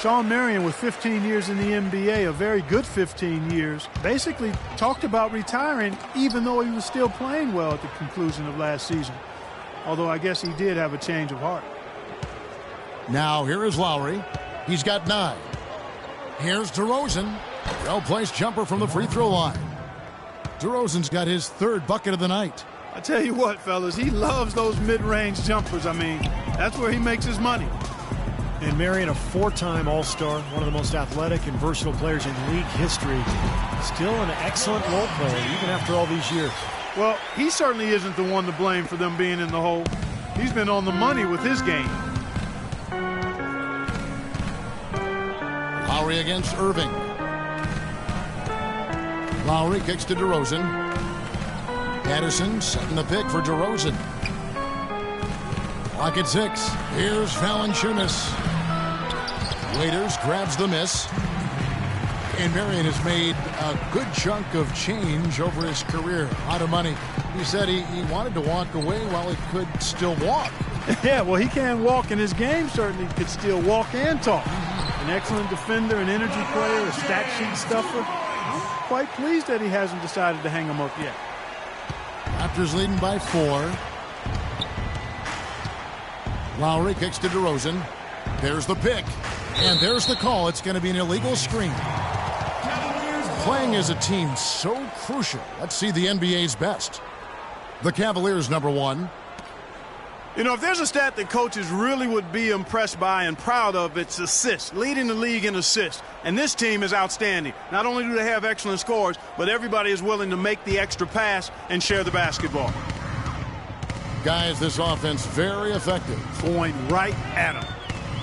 Speaker 7: Sean Marion, with 15 years in the NBA, a very good 15 years, basically talked about retiring even though he was still playing well at the conclusion of last season. Although I guess he did have a change of heart.
Speaker 6: Now here is Lowry. He's got 9. Here's DeRozan. Well-placed jumper from the free throw line. DeRozan's got his 3rd bucket of the night.
Speaker 7: I tell you what, fellas, he loves those mid-range jumpers. I mean, that's where he makes his money.
Speaker 8: And Marion, a 4-time All-Star, one of the most athletic and versatile players in league history. Still an excellent role player, even after all these years.
Speaker 7: Well, he certainly isn't the one to blame for them being in the hole. He's been on the money with his game.
Speaker 6: Lowry against Irving. Lowry kicks to DeRozan. Patterson setting the pick for DeRozan. Clock at 6. Here's Valanciunas. Waiters grabs the miss. And Marion has made a good chunk of change over his career. A lot of money. He said he wanted to walk away while he could still walk.
Speaker 7: Yeah, well, he can't walk, and his game certainly could still walk and talk. An excellent defender, an energy player, a stat sheet stuffer. I'm quite pleased that he hasn't decided to hang him up yet.
Speaker 6: Raptors leading by 4. Lowry kicks to DeRozan. There's the pick. And there's the call. It's going to be an illegal screen. Playing as a team so crucial. Let's see the NBA's best. The Cavaliers number 1.
Speaker 7: You know, if there's a stat that coaches really would be impressed by and proud of, it's assists, leading the league in assists. And this team is outstanding. Not only do they have excellent scores, but everybody is willing to make the extra pass and share the basketball.
Speaker 6: Guys, this offense very effective.
Speaker 7: Going right at them.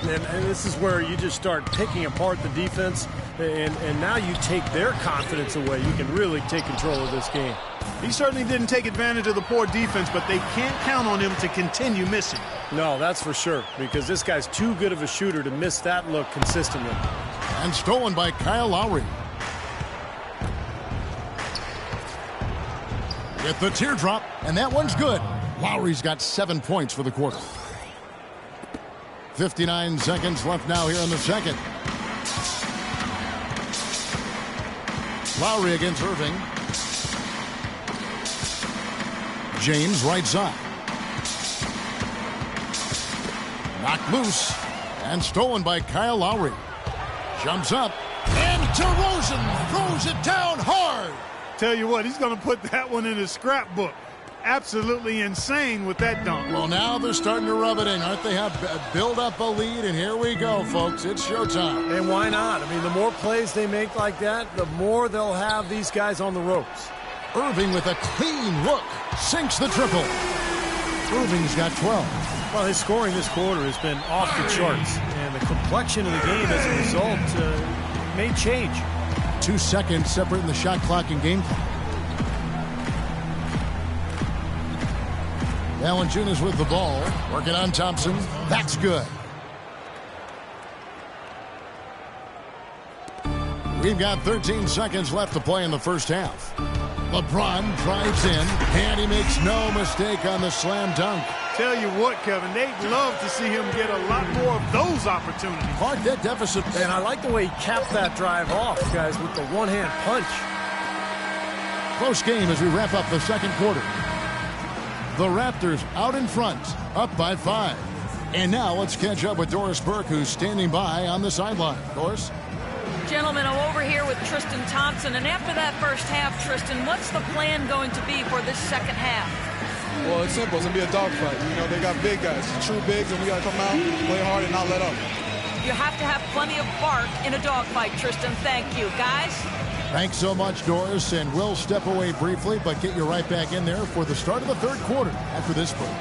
Speaker 8: And this is where you just start picking apart the defense, and now you take their confidence away. You can really take control of this game.
Speaker 7: He certainly didn't take advantage of the poor defense, but they can't count on him to continue missing.
Speaker 8: No, that's for sure, because this guy's too good of a shooter to miss that look consistently.
Speaker 6: And stolen by Kyle Lowry. With the teardrop, and that one's good. Lowry's got 7 points for the quarter. 59 seconds left now here in the second. Lowry against Irving. James right side. Knocked loose and stolen by Kyle Lowry. Jumps up and DeRozan throws it down hard.
Speaker 7: Tell you what, he's going to put that one in his scrapbook. Absolutely insane with that dunk.
Speaker 6: Well, now they're starting to rub it in, aren't they? Have build up a lead, and here we go, folks. It's showtime.
Speaker 8: And why not? I mean, the more plays they make like that, the more they'll have these guys on the ropes.
Speaker 6: Irving with a clean look sinks the triple. Irving's got 12.
Speaker 8: Well, his scoring this quarter has been off the charts, and the complexion of the game as a result may change.
Speaker 6: 2 seconds separating the shot clock and game clock. Valanciunas with the ball, working on Thompson. That's good. We've got 13 seconds left to play in the first half. LeBron drives in, and he makes no mistake on the slam dunk.
Speaker 7: Tell you what, Kevin, they'd love to see him get a lot more of those opportunities.
Speaker 6: Hard that deficit.
Speaker 8: And I like the way he capped that drive off, guys, with the one-hand punch.
Speaker 6: Close game as we wrap up the second quarter. The Raptors out in front, up by 5. And now let's catch up with Doris Burke, who's standing by on the sideline. Doris?
Speaker 9: Gentlemen, I'm over here with Tristan Thompson, and after that first half, Tristan, what's the plan going to be for this second half?
Speaker 11: Well, it's simple. It's going to be a dogfight. You know, they got big guys, true bigs, and we got to come out, play hard, and not let up.
Speaker 9: You have to have plenty of bark in a dogfight, Tristan. Thank you, guys.
Speaker 6: Thanks so much, Doris, and we'll step away briefly, but get you right back in there for the start of the third quarter after this break.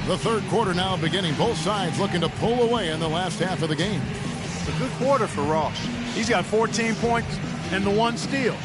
Speaker 6: The third quarter now beginning. Both sides looking to pull away in the last half of the game.
Speaker 7: It's a good quarter for Ross. He's got 14 points and the 1 steal.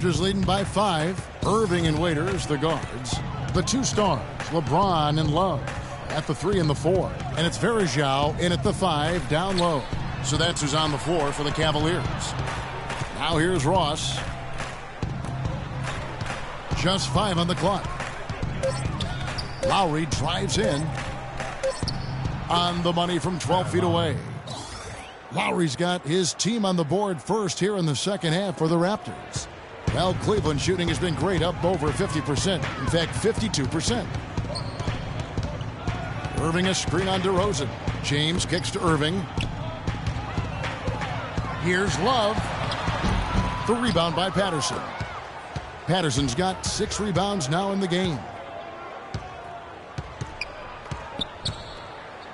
Speaker 6: Raptors leading by 5. Irving and Waiters, the guards. The 2 stars, LeBron and Love, at the 3 and the 4. And it's Verjao in at the 5, down low. So that's who's on the floor for the Cavaliers. Now here's Ross. Just 5 on the clock. Lowry drives in. On the money from 12 feet away. Lowry's got his team on the board first here in the second half for the Raptors. Well, Cleveland shooting has been great, up over 50%. In fact, 52%. Irving a screen on DeRozan. James kicks to Irving. Here's Love. The rebound by Patterson. Patterson's got 6 rebounds now in the game.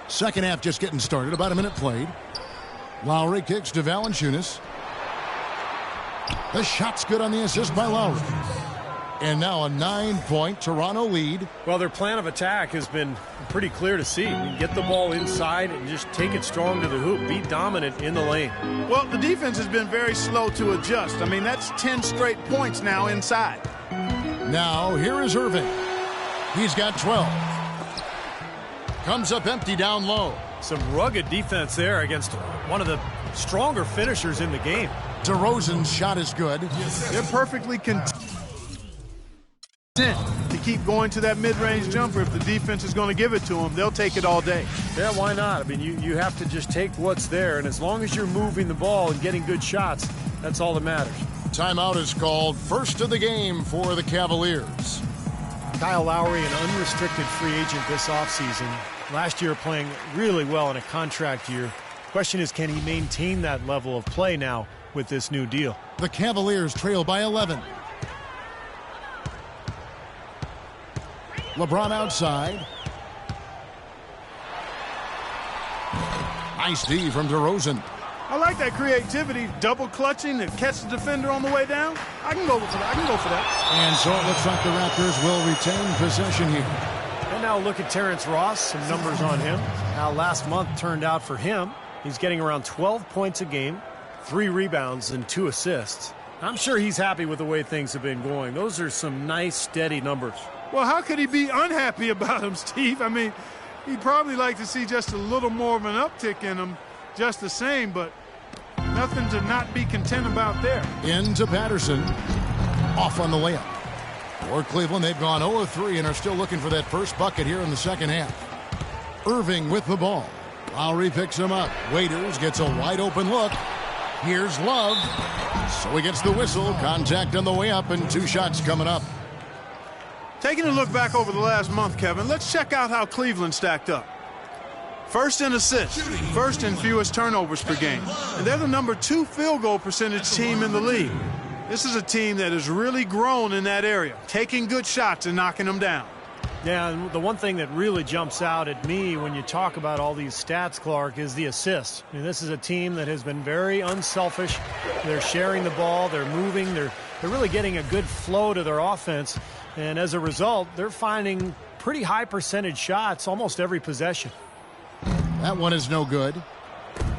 Speaker 6: Second half just getting started. About a minute played. Lowry kicks to Valanciunas. The shot's good on the assist by Lowry. And now a 9-point Toronto lead.
Speaker 8: Well, their plan of attack has been pretty clear to see. You get the ball inside and just take it strong to the hoop. Be dominant in the lane.
Speaker 7: Well, the defense has been very slow to adjust. I mean, that's 10 straight points now inside.
Speaker 6: Now, here is Irving. He's got 12. Comes up empty down low.
Speaker 8: Some rugged defense there against one of the stronger finishers in the game.
Speaker 6: DeRozan's shot is good.
Speaker 7: They're perfectly content to keep going to that mid-range jumper. If the defense is going to give it to them, they'll take it all day.
Speaker 8: Yeah, why not? I mean, you have to just take what's there, and as long as you're moving the ball and getting good shots, that's all that matters.
Speaker 6: Timeout is called. First of the game for the Cavaliers.
Speaker 8: Kyle Lowry, an unrestricted free agent this offseason. Last year playing really well in a contract year. Question is, can he maintain that level of play now with this new deal?
Speaker 6: The Cavaliers trail by 11. LeBron outside. Nice D from DeRozan.
Speaker 7: I like that creativity, double clutching to catch the defender on the way down. I can go for that.
Speaker 6: And so it looks like the Raptors will retain possession here.
Speaker 8: And now look at Terrence Ross, some numbers on him. How last month turned out for him. He's getting around 12 points a game, 3 rebounds, and 2 assists. I'm sure he's happy with the way things have been going. Those are some nice, steady numbers.
Speaker 7: Well, how could he be unhappy about him, Steve? I mean, he'd probably like to see just a little more of an uptick in him, just the same, but nothing to not be content about there.
Speaker 6: Into Patterson. Off on the layup. For Cleveland, they've gone 0 of 3 and are still looking for that first bucket here in the second half. Irving with the ball. Lowry picks him up. Waiters gets a wide open look. Here's Love. So he gets the whistle. Contact on the way up and 2 shots coming up.
Speaker 7: Taking a look back over the last month, Kevin, let's check out how Cleveland stacked up. First in assists, first in fewest turnovers per game. And they're the number 2 field goal percentage team in the league. This is a team that has really grown in that area, taking good shots and knocking them down.
Speaker 8: Yeah, and the one thing that really jumps out at me when you talk about all these stats, Clark, is the assists. I mean, this is a team that has been very unselfish. They're sharing the ball, they're moving, they're really getting a good flow to their offense. And as a result, they're finding pretty high percentage shots almost every possession.
Speaker 6: That one is no good.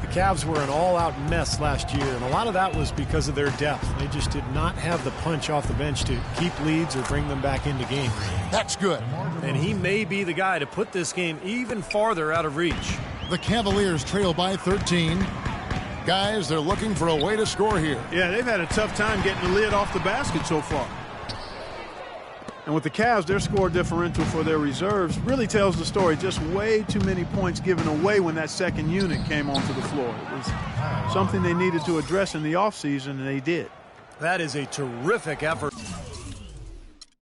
Speaker 8: The Cavs were an all-out mess last year, and a lot of that was because of their depth. They just did not have the punch off the bench to keep leads or bring them back into games.
Speaker 6: That's good.
Speaker 8: And he may be the guy to put this game even farther out of reach.
Speaker 6: The Cavaliers trail by 13. Guys, they're looking for a way to score here.
Speaker 7: Yeah, they've had a tough time getting the lid off the basket so far. And with the Cavs, their score differential for their reserves really tells the story. Just way too many points given away when that second unit came onto the floor. It was something they needed to address in the offseason, and they did.
Speaker 8: That is a terrific effort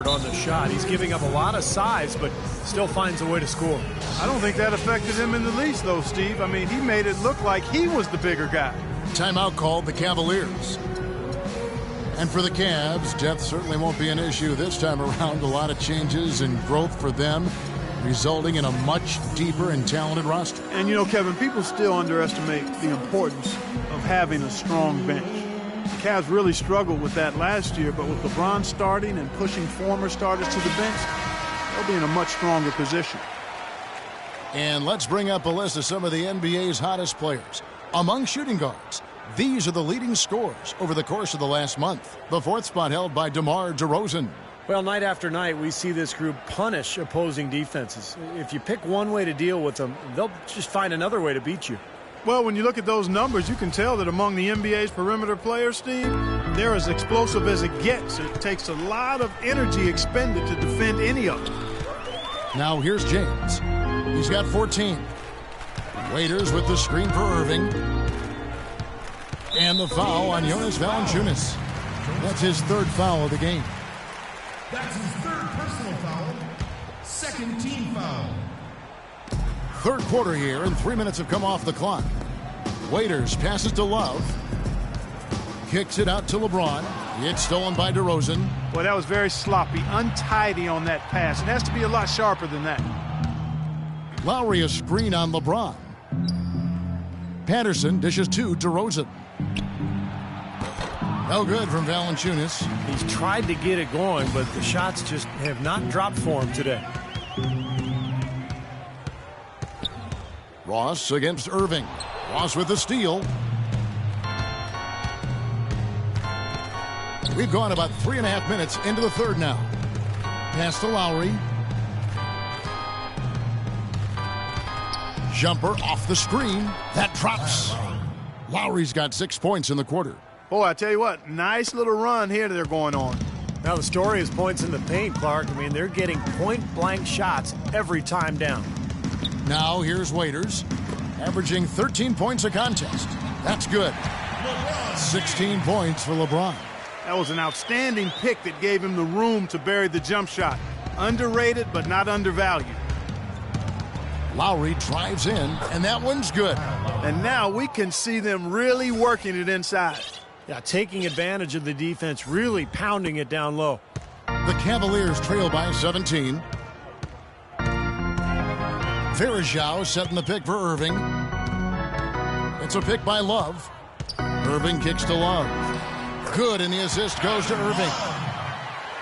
Speaker 8: on the shot. He's giving up a lot of size, but still finds a way to score.
Speaker 7: I don't think that affected him in the least, though, Steve. I mean, he made it look like he was the bigger guy.
Speaker 6: Timeout called the Cavaliers. And for the Cavs, depth certainly won't be an issue this time around. A lot of changes and growth for them, resulting in a much deeper and talented roster.
Speaker 7: And, you know, Kevin, people still underestimate the importance of having a strong bench. The Cavs really struggled with that last year, but with LeBron starting and pushing former starters to the bench, they'll be in a much stronger position.
Speaker 6: And let's bring up a list of some of the NBA's hottest players. Among shooting guards, these are the leading scorers over the course of the last month. The 4th spot held by DeMar DeRozan.
Speaker 8: Well, night after night, we see this group punish opposing defenses. If you pick one way to deal with them, they'll just find another way to beat you.
Speaker 7: Well, when you look at those numbers, you can tell that among the NBA's perimeter players, Steve, they're as explosive as it gets. It takes a lot of energy expended to defend any of them.
Speaker 6: Now here's James. He's got 14. Waiters with the screen for Irving. And the foul on Jonas Valanciunas. That's his 3rd foul of the game.
Speaker 11: That's his 3rd personal foul. 2nd team foul.
Speaker 6: 3rd quarter here, and 3 minutes have come off the clock. Waiters passes to Love. Kicks it out to LeBron. It's stolen by DeRozan.
Speaker 7: Boy, that was very sloppy, untidy on that pass. It has to be a lot sharper than that.
Speaker 6: Lowry a screen on LeBron. Patterson dishes to DeRozan. No good from Valanciunas.
Speaker 8: He's tried to get it going, but the shots just have not dropped for him today.
Speaker 6: Ross against Irving. Ross with the steal. We've gone about 3.5 minutes into the 3rd now. Pass to Lowry. Jumper off the screen. That drops. Lowry's got 6 points in the quarter.
Speaker 7: Boy, I tell you what, nice little run here they're going on.
Speaker 8: Now the story is points in the paint, Clark. I mean, they're getting point-blank shots every time down.
Speaker 6: Now here's Waiters, averaging 13 points a contest. That's good. 16 points for LeBron.
Speaker 7: That was an outstanding pick that gave him the room to bury the jump shot. Underrated, but not undervalued.
Speaker 6: Lowry drives in, and that one's good.
Speaker 7: And now we can see them really working it inside.
Speaker 8: Yeah, taking advantage of the defense, really pounding it down low.
Speaker 6: The Cavaliers trail by 17. Varejao setting the pick for Irving. It's a pick by Love. Irving kicks to Love. Good, and the assist goes to Irving.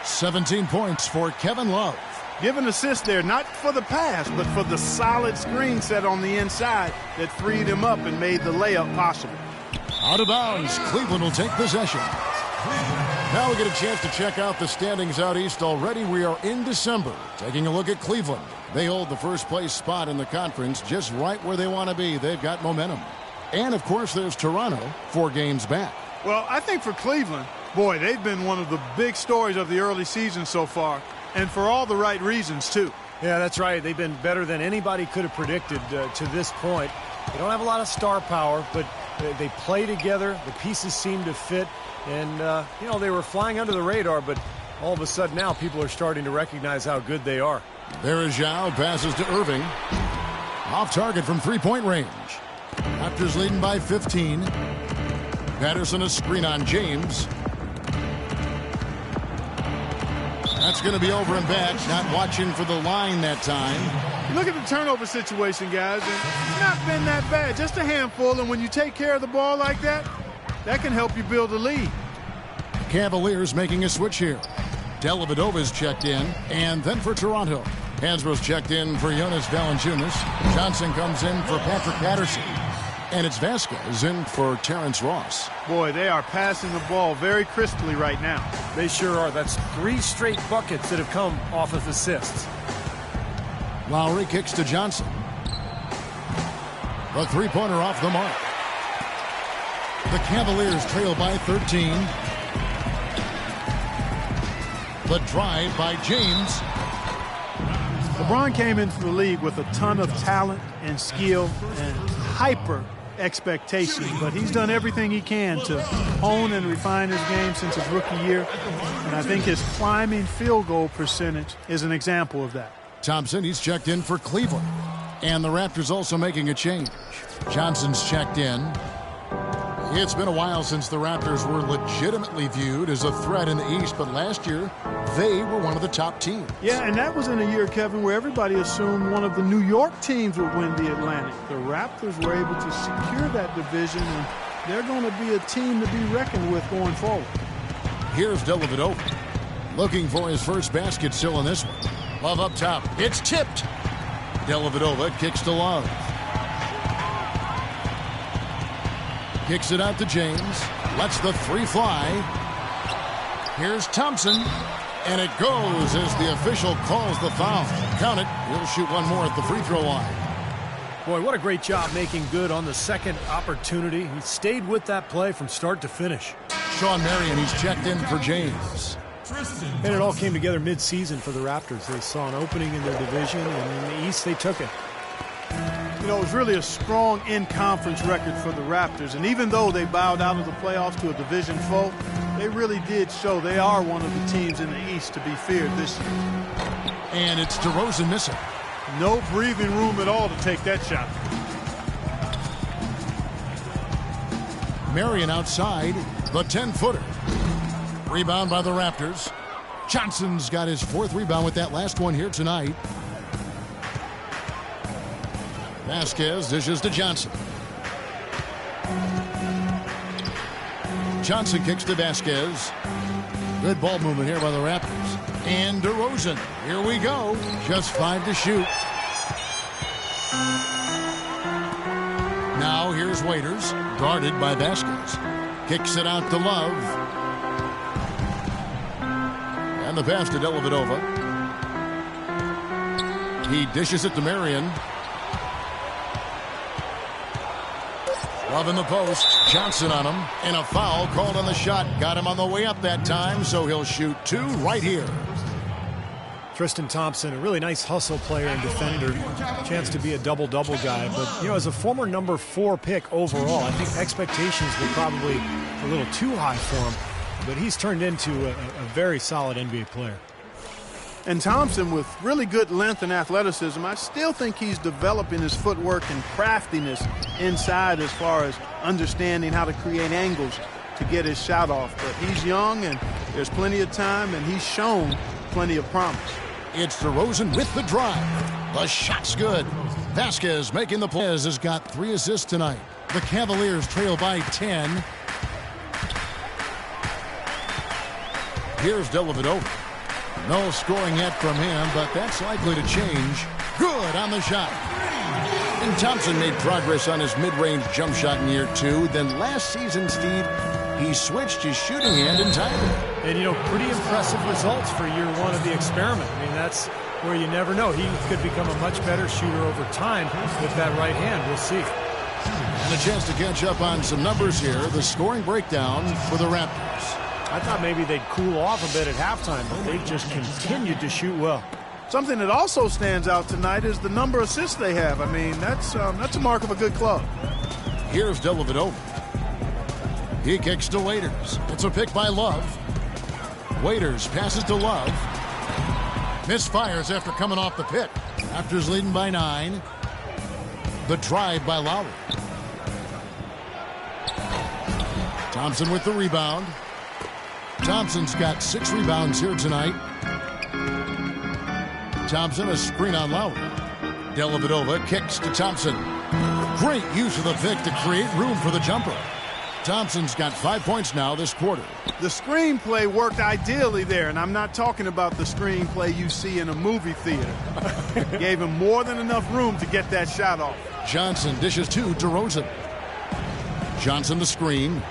Speaker 6: 17 points for Kevin Love.
Speaker 7: Give an assist there, not for the pass, but for the solid screen set on the inside that freed him up and made the layup possible.
Speaker 6: Out of bounds, Cleveland will take possession. Now we get a chance to check out the standings out east already. We are in December, taking a look at Cleveland. They hold the first place spot in the conference, just right where they want to be. They've got momentum. And, of course, there's Toronto, 4 games back.
Speaker 7: Well, I think for Cleveland, Boy, they've been one of the big stories of the early season so far, and for all the right reasons, too.
Speaker 8: Yeah, that's right. They've been better than anybody could have predicted to this point. They don't have a lot of star power, but they play together. The pieces seem to fit. And, you know, they were flying under the radar, but all of a sudden now people are starting to recognize how good they are.
Speaker 6: There is Zhao, passes to Irving. Off target from three-point range. Raptors leading by 15. Patterson a screen on James. That's going to be over and back. Not watching for the line that time.
Speaker 7: Look at the turnover situation, guys. And it's not been that bad. Just a handful. And when you take care of the ball like that, that can help you build a lead.
Speaker 6: Cavaliers making a switch here. Dellavedova's checked in. And then for Toronto. Hansbrough's checked in for Jonas Valanciunas. Johnson comes in for Patrick Patterson. And it's Vasquez in for Terrence Ross.
Speaker 7: Boy, they are passing the ball very crisply right now.
Speaker 8: They sure are. That's 3 straight buckets that have come off of assists.
Speaker 6: Lowry kicks to Johnson. The three-pointer off the mark. The Cavaliers trail by 13. The drive by James.
Speaker 7: LeBron came into the league with a ton of talent and skill and hyper expectations, but he's done everything he can to hone and refine his game since his rookie year, and I think his climbing field goal percentage is an example of that.
Speaker 6: Thompson, he's checked in for Cleveland, and the Raptors also making a change. Johnson's checked in. It's been a while since the Raptors were legitimately viewed as a threat in the East, but last year they were one of the top teams.
Speaker 7: Yeah, and that was in a year, Kevin, where everybody assumed one of the New York teams would win the Atlantic. The Raptors were able to secure that division, and they're going to be a team to be reckoned with going forward.
Speaker 6: Here's Dellavedova, looking for his first basket still in this one. Love up top. It's tipped. Dellavedova kicks to Love. Kicks it out to James. Lets the three fly. Here's Thompson. And it goes as the official calls the foul. Count it. He'll shoot one more at the free throw line.
Speaker 8: Boy, what a great job making good on the second opportunity. He stayed with that play from start to finish.
Speaker 6: Sean Marion, he's checked in for James.
Speaker 8: And it all came together mid-season for the Raptors. They saw an opening in their division, and in the East they took it.
Speaker 7: You know, it was really a strong in-conference record for the Raptors. And even though they bowed out of the playoffs to a division foe, they really did show they are one of the teams in the East to be feared this year.
Speaker 6: And it's DeRozan missing.
Speaker 7: No breathing room at all to take that shot.
Speaker 6: Marion outside, the 10-footer. Rebound by the Raptors. Johnson's got his 4th rebound with that last one here tonight. Vasquez dishes to Johnson. Johnson kicks to Vasquez. Good ball movement here by the Raptors. And DeRozan. Here we go. Just 5 to shoot. Now here's Waiters. Guarded by Vasquez. Kicks it out to Love. And the pass to Dellavedova. He dishes it to Marion. Love in the post. Johnson on him. And a foul called on the shot. Got him on the way up that time, so he'll shoot 2 right here.
Speaker 8: Tristan Thompson, a really nice hustle player and defender. Chance to be a double-double guy. But, you know, as a former number 4 pick overall, I think expectations were probably a little too high for him. But he's turned into a very solid NBA player.
Speaker 7: And Thompson, with really good length and athleticism, I still think he's developing his footwork and craftiness inside as far as understanding how to create angles to get his shot off. But he's young, and there's plenty of time, and he's shown plenty of promise.
Speaker 6: It's DeRozan with the drive. The shot's good. Vasquez making the play. Has got 3 assists tonight. The Cavaliers trail by 10. Here's Dellavedova. No scoring yet from him, but that's likely to change. Good on the shot. And Thompson made progress on his mid-range jump shot in year 2. Then last season, Steve, he switched his shooting hand entirely.
Speaker 8: And, you know, pretty impressive results for year 1 of the experiment. I mean, that's where you never know. He could become a much better shooter over time with that right hand. We'll see.
Speaker 6: And a chance to catch up on some numbers here. The scoring breakdown for the Raptors.
Speaker 8: I thought maybe they'd cool off a bit at halftime, but they just continued to shoot well.
Speaker 7: Something that also stands out tonight is the number of assists they have. I mean, that's a mark of a good club.
Speaker 6: Here's Dellavedova. He kicks to Waiters. It's a pick by Love. Waiters passes to Love. Misfires after coming off the pick. Raptors leading by 9. The drive by Lowry. Thompson with the rebound. Thompson's got 6 rebounds here tonight. Thompson, a screen on Lowry. Dellavedova kicks to Thompson. Great use of the pick to create room for the jumper. Thompson's got 5 points now this quarter.
Speaker 7: The screenplay worked ideally there, and I'm not talking about the screenplay you see in a movie theater. Gave him more than enough room to get that shot off.
Speaker 6: Johnson dishes to DeRozan. Johnson the screen.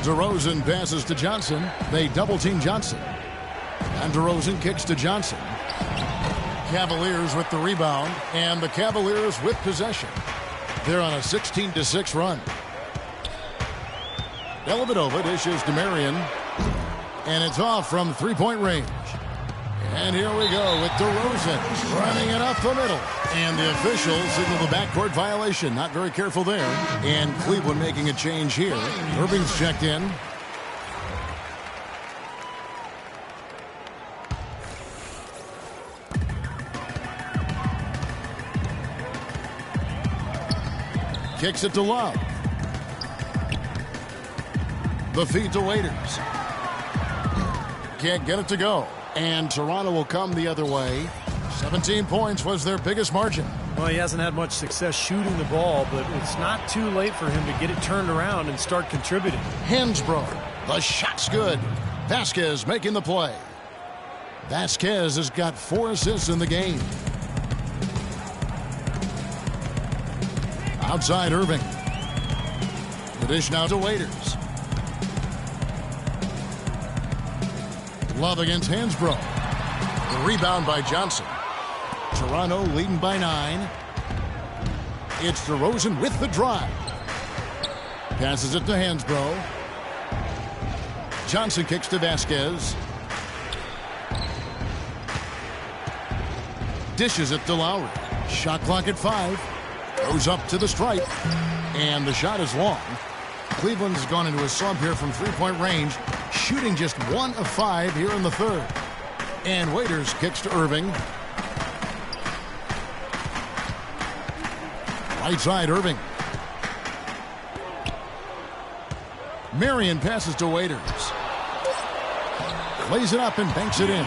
Speaker 6: DeRozan passes to Johnson. They double-team Johnson. And DeRozan kicks to Johnson. Cavaliers with the rebound, and the Cavaliers with possession. They're on a 16-6 run. Dellavedova dishes to Marion, and it's off from three-point range. And here we go with DeRozan running it up the middle. And the officials signal the backcourt violation. Not very careful there. And Cleveland making a change here. Irving's checked in. Kicks it to Love. The feed to Waiters. Can't get it to go. And Toronto will come the other way. 17 points was their biggest margin.
Speaker 8: Well, he hasn't had much success shooting the ball, but it's not too late for him to get it turned around and start contributing.
Speaker 6: Hansbrough. The shot's good. Vasquez making the play. Vasquez has got 4 assists in the game. Outside Irving. The dish now to Waiters. Love against Hansbrough. The rebound by Johnson. Toronto leading by 9. It's DeRozan with the drive. Passes it to Hansbrough. Johnson kicks to Vasquez. Dishes it to Lowry. Shot clock at 5. Goes up to the stripe. And the shot is long. Cleveland's gone into a slump here from three-point range, shooting just 1 of 5 here in the third. And Waiters kicks to Irving. Right side, Irving. Marion passes to Waiters. Lays it up and banks it in.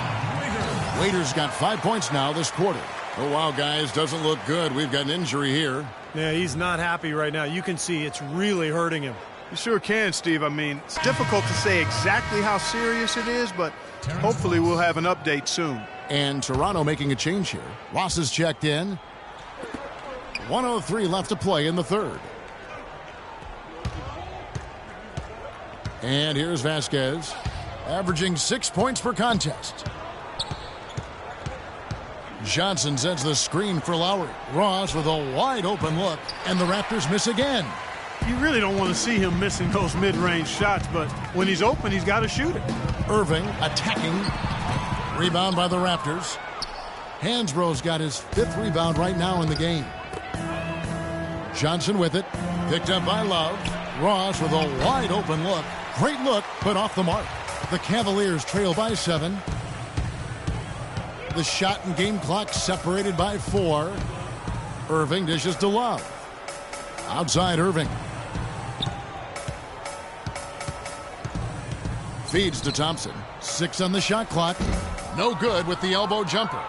Speaker 6: Waiters got 5 points now this quarter. Oh, wow, guys, doesn't look good. We've got an injury here.
Speaker 8: Yeah, he's not happy right now. You can see it's really hurting him.
Speaker 7: You sure can, Steve. I mean, it's difficult to say exactly how serious it is, but hopefully we'll have an update soon.
Speaker 6: And Toronto making a change here. Ross is checked in. 1:03 left to play in the third. And here's Vasquez, averaging 6 points per contest. Johnson sends the screen for Lowry. Ross with a wide open look, and the Raptors miss again.
Speaker 7: You really don't want to see him missing those mid-range shots, but when he's open, he's got to shoot it.
Speaker 6: Irving attacking. Rebound by the Raptors. Hansbrough's got his 5th rebound right now in the game. Johnson with it. Picked up by Love. Ross with a wide open look. Great look, but off the mark. The Cavaliers trail by 7. The shot and game clock separated by 4. Irving dishes to Love. Outside Irving. Feeds to Thompson. 6 on the shot clock. No good with the elbow jumper.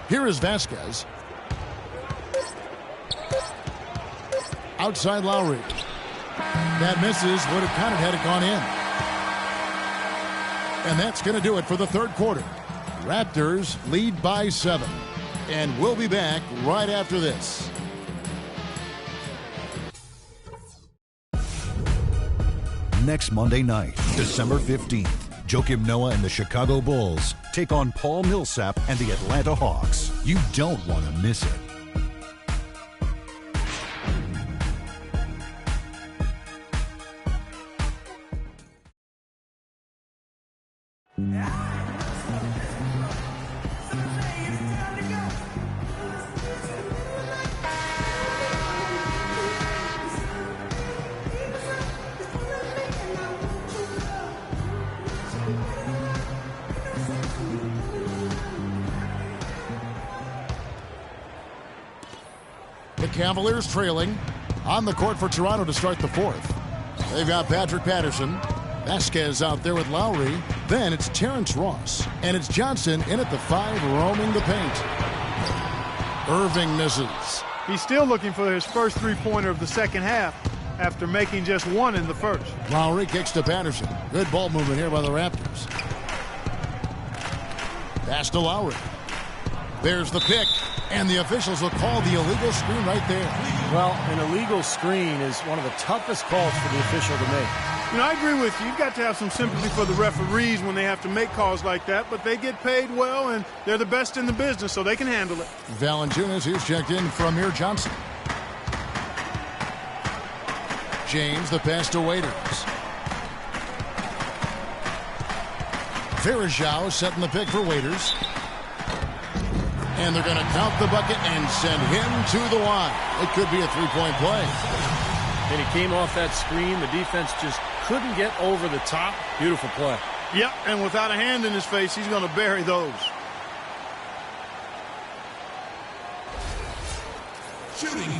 Speaker 6: Here is Vasquez. Outside Lowry. That misses. Would have counted had it gone in. And that's going to do it for the third quarter. Raptors lead by 7. And we'll be back right after this.
Speaker 3: Next Monday night, December 15th, Joakim Noah and the Chicago Bulls take on Paul Millsap and the Atlanta Hawks. You don't want to miss it.
Speaker 6: The Cavaliers trailing on the court for Toronto to start the fourth. They've got Patrick Patterson. Vasquez out there with Lowry. Then it's Terrence Ross. And it's Johnson in at the 5, roaming the paint. Irving misses.
Speaker 7: He's still looking for his first three-pointer of the second half after making just one in the first.
Speaker 6: Lowry kicks to Patterson. Good ball movement here by the Raptors. Pass to Lowry. There's the pick. And the officials will call the illegal screen right there.
Speaker 8: Well, an illegal screen is one of the toughest calls for the official to make.
Speaker 7: You know, I agree with you. You've got to have some sympathy for the referees when they have to make calls like that, but they get paid well, and they're the best in the business, so they can handle it.
Speaker 6: Valanciunas, he's checked in from Amir Johnson. James, the pass to Waiters. Varejao setting the pick for Waiters. And they're going to count the bucket and send him to the line. It could be a three-point play.
Speaker 8: And he came off that screen. The defense just couldn't get over the top. Beautiful play.
Speaker 7: Yep, and without a hand in his face, he's going to bury those.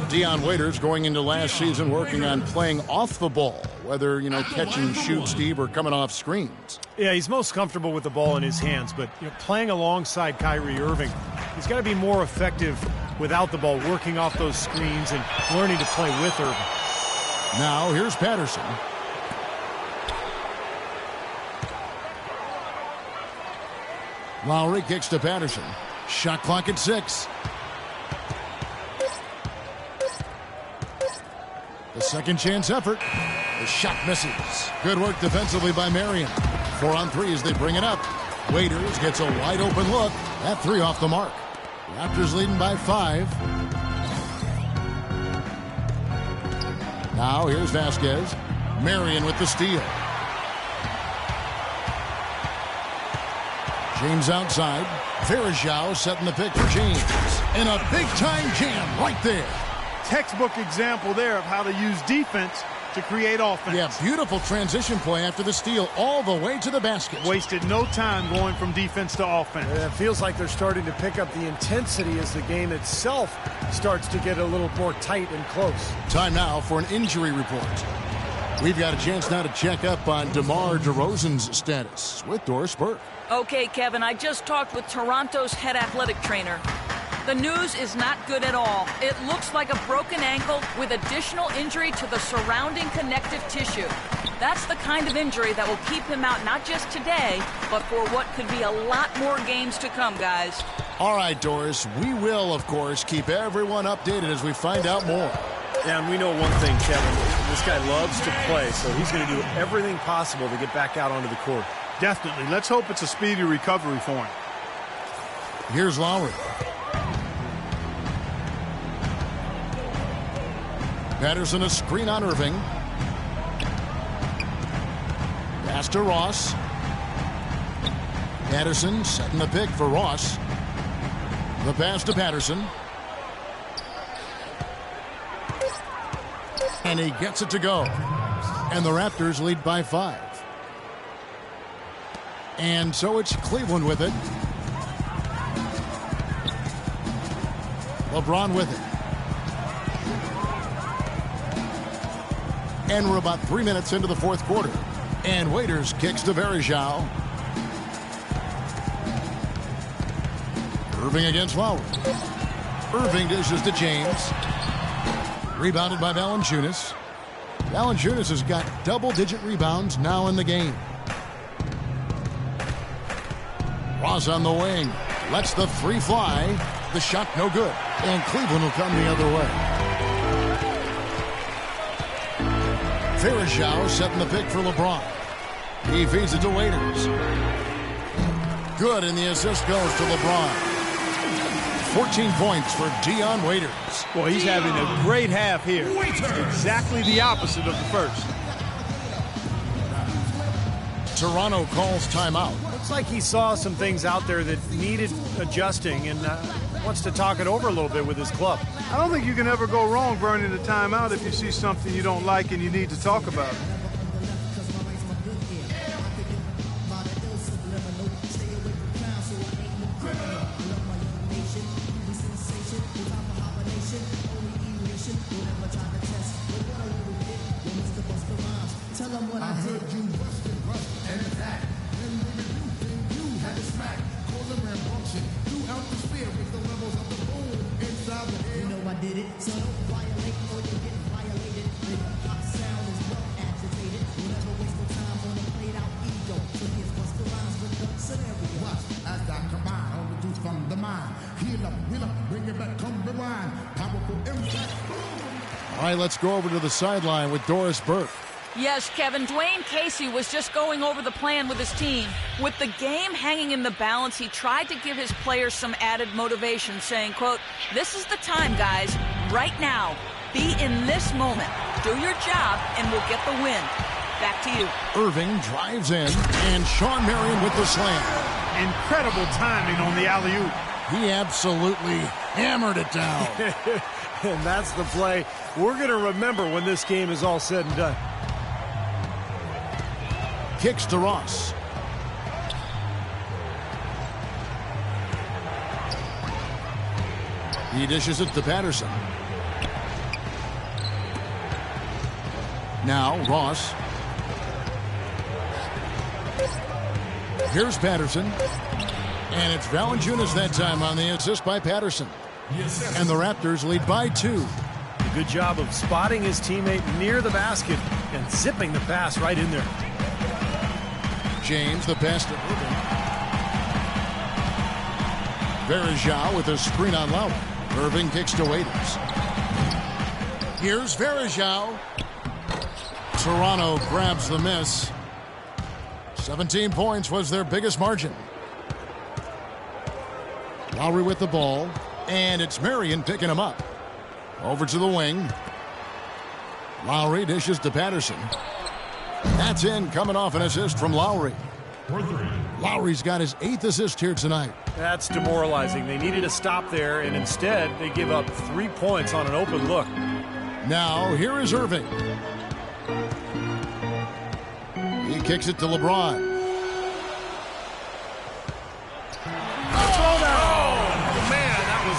Speaker 6: Dion Waiters going into last season working on playing off the ball, whether, catch and shoot, Steve, or coming off screens.
Speaker 8: Yeah, he's most comfortable with the ball in his hands, but playing alongside Kyrie Irving, he's got to be more effective without the ball, working off those screens and learning to play with Irving.
Speaker 6: Now, here's Patterson. Lowry kicks to Patterson. Shot clock at 6. The second chance effort. The shot misses. Good work defensively by Marion. 4 on 3 as they bring it up. Waiters gets a wide open look. That 3 off the mark. Raptors leading by 5. Now here's Vasquez. Marion with the steal. James outside. Varejao setting the pick for James. And a big-time jam right there.
Speaker 7: Textbook example there of how to use defense to create offense.
Speaker 6: Yeah, beautiful transition play after the steal all the way to the basket.
Speaker 7: Wasted no time going from defense to offense.
Speaker 8: It feels like they're starting to pick up the intensity as the game itself starts to get a little more tight and close.
Speaker 6: Time now for an injury report. We've got a chance now to check up on DeMar DeRozan's status with Doris Burke.
Speaker 9: Okay, Kevin, I just talked with Toronto's head athletic trainer. The news is not good at all. It looks like a broken ankle with additional injury to the surrounding connective tissue. That's the kind of injury that will keep him out not just today, but for what could be a lot more games to come, guys.
Speaker 6: All right, Doris, we will, of course, keep everyone updated as we find out more.
Speaker 8: Yeah, and we know one thing, Kevin. This guy loves to play, so he's going to do everything possible to get back out onto the court.
Speaker 7: Definitely. Let's hope it's a speedy recovery for him.
Speaker 6: Here's Lowry. Patterson a screen on Irving. Pass to Ross. Patterson setting the pick for Ross. The pass to Patterson. And he gets it to go. And the Raptors lead by 5. And so it's Cleveland with it. LeBron with it. And we're about 3 minutes into the fourth quarter. And Waiters kicks to Varejao. Irving against Lowry. Irving dishes to James. Rebounded by Valanciunas. Valanciunas has got double-digit rebounds now in the game. Ross on the wing. Lets the 3 fly. The shot no good. And Cleveland will come the other way. Varejao setting the pick for LeBron. He feeds it to Waiters. Good, and the assist goes to LeBron. 14 points for Dion Waiters.
Speaker 7: Boy, he's having a great half here. Exactly the opposite of the first.
Speaker 6: Toronto calls timeout.
Speaker 8: Looks like he saw some things out there that needed adjusting and wants to talk it over a little bit with his club.
Speaker 7: I don't think you can ever go wrong burning a timeout if you see something you don't like and you need to talk about it.
Speaker 6: All right, let's go over to the sideline with Doris Burke.
Speaker 9: Yes, Kevin, Dwayne Casey was just going over the plan with his team. With the game hanging in the balance, he tried to give his players some added motivation, saying, quote, "This is the time, guys. Right now. Be in this moment. Do your job, and we'll get the win." Back to you.
Speaker 6: Irving drives in, and Sean Marion with the slam.
Speaker 7: Incredible timing on the alley-oop.
Speaker 6: He absolutely hammered it down.
Speaker 8: And that's the play we're going to remember when this game is all said and done.
Speaker 6: Kicks to Ross. He dishes it to Patterson. Now Ross. Here's Patterson. And it's Valanciunas that time on the assist by Patterson. And the Raptors lead by 2.
Speaker 8: A good job of spotting his teammate near the basket and zipping the pass right in there.
Speaker 6: James, the pass to Irving. Verajao with a screen on Lowry. Irving kicks to Waiters. Here's Verajao. Toronto grabs the miss. 17 points was their biggest margin. Lowry with the ball. And it's Marion picking him up. Over to the wing. Lowry dishes to Patterson. That's in, coming off an assist from Lowry. Lowry's got his 8th assist here tonight.
Speaker 8: That's demoralizing. They needed a stop there, and instead they give up 3 points on an open look.
Speaker 6: Now, here is Irving. He kicks it to LeBron.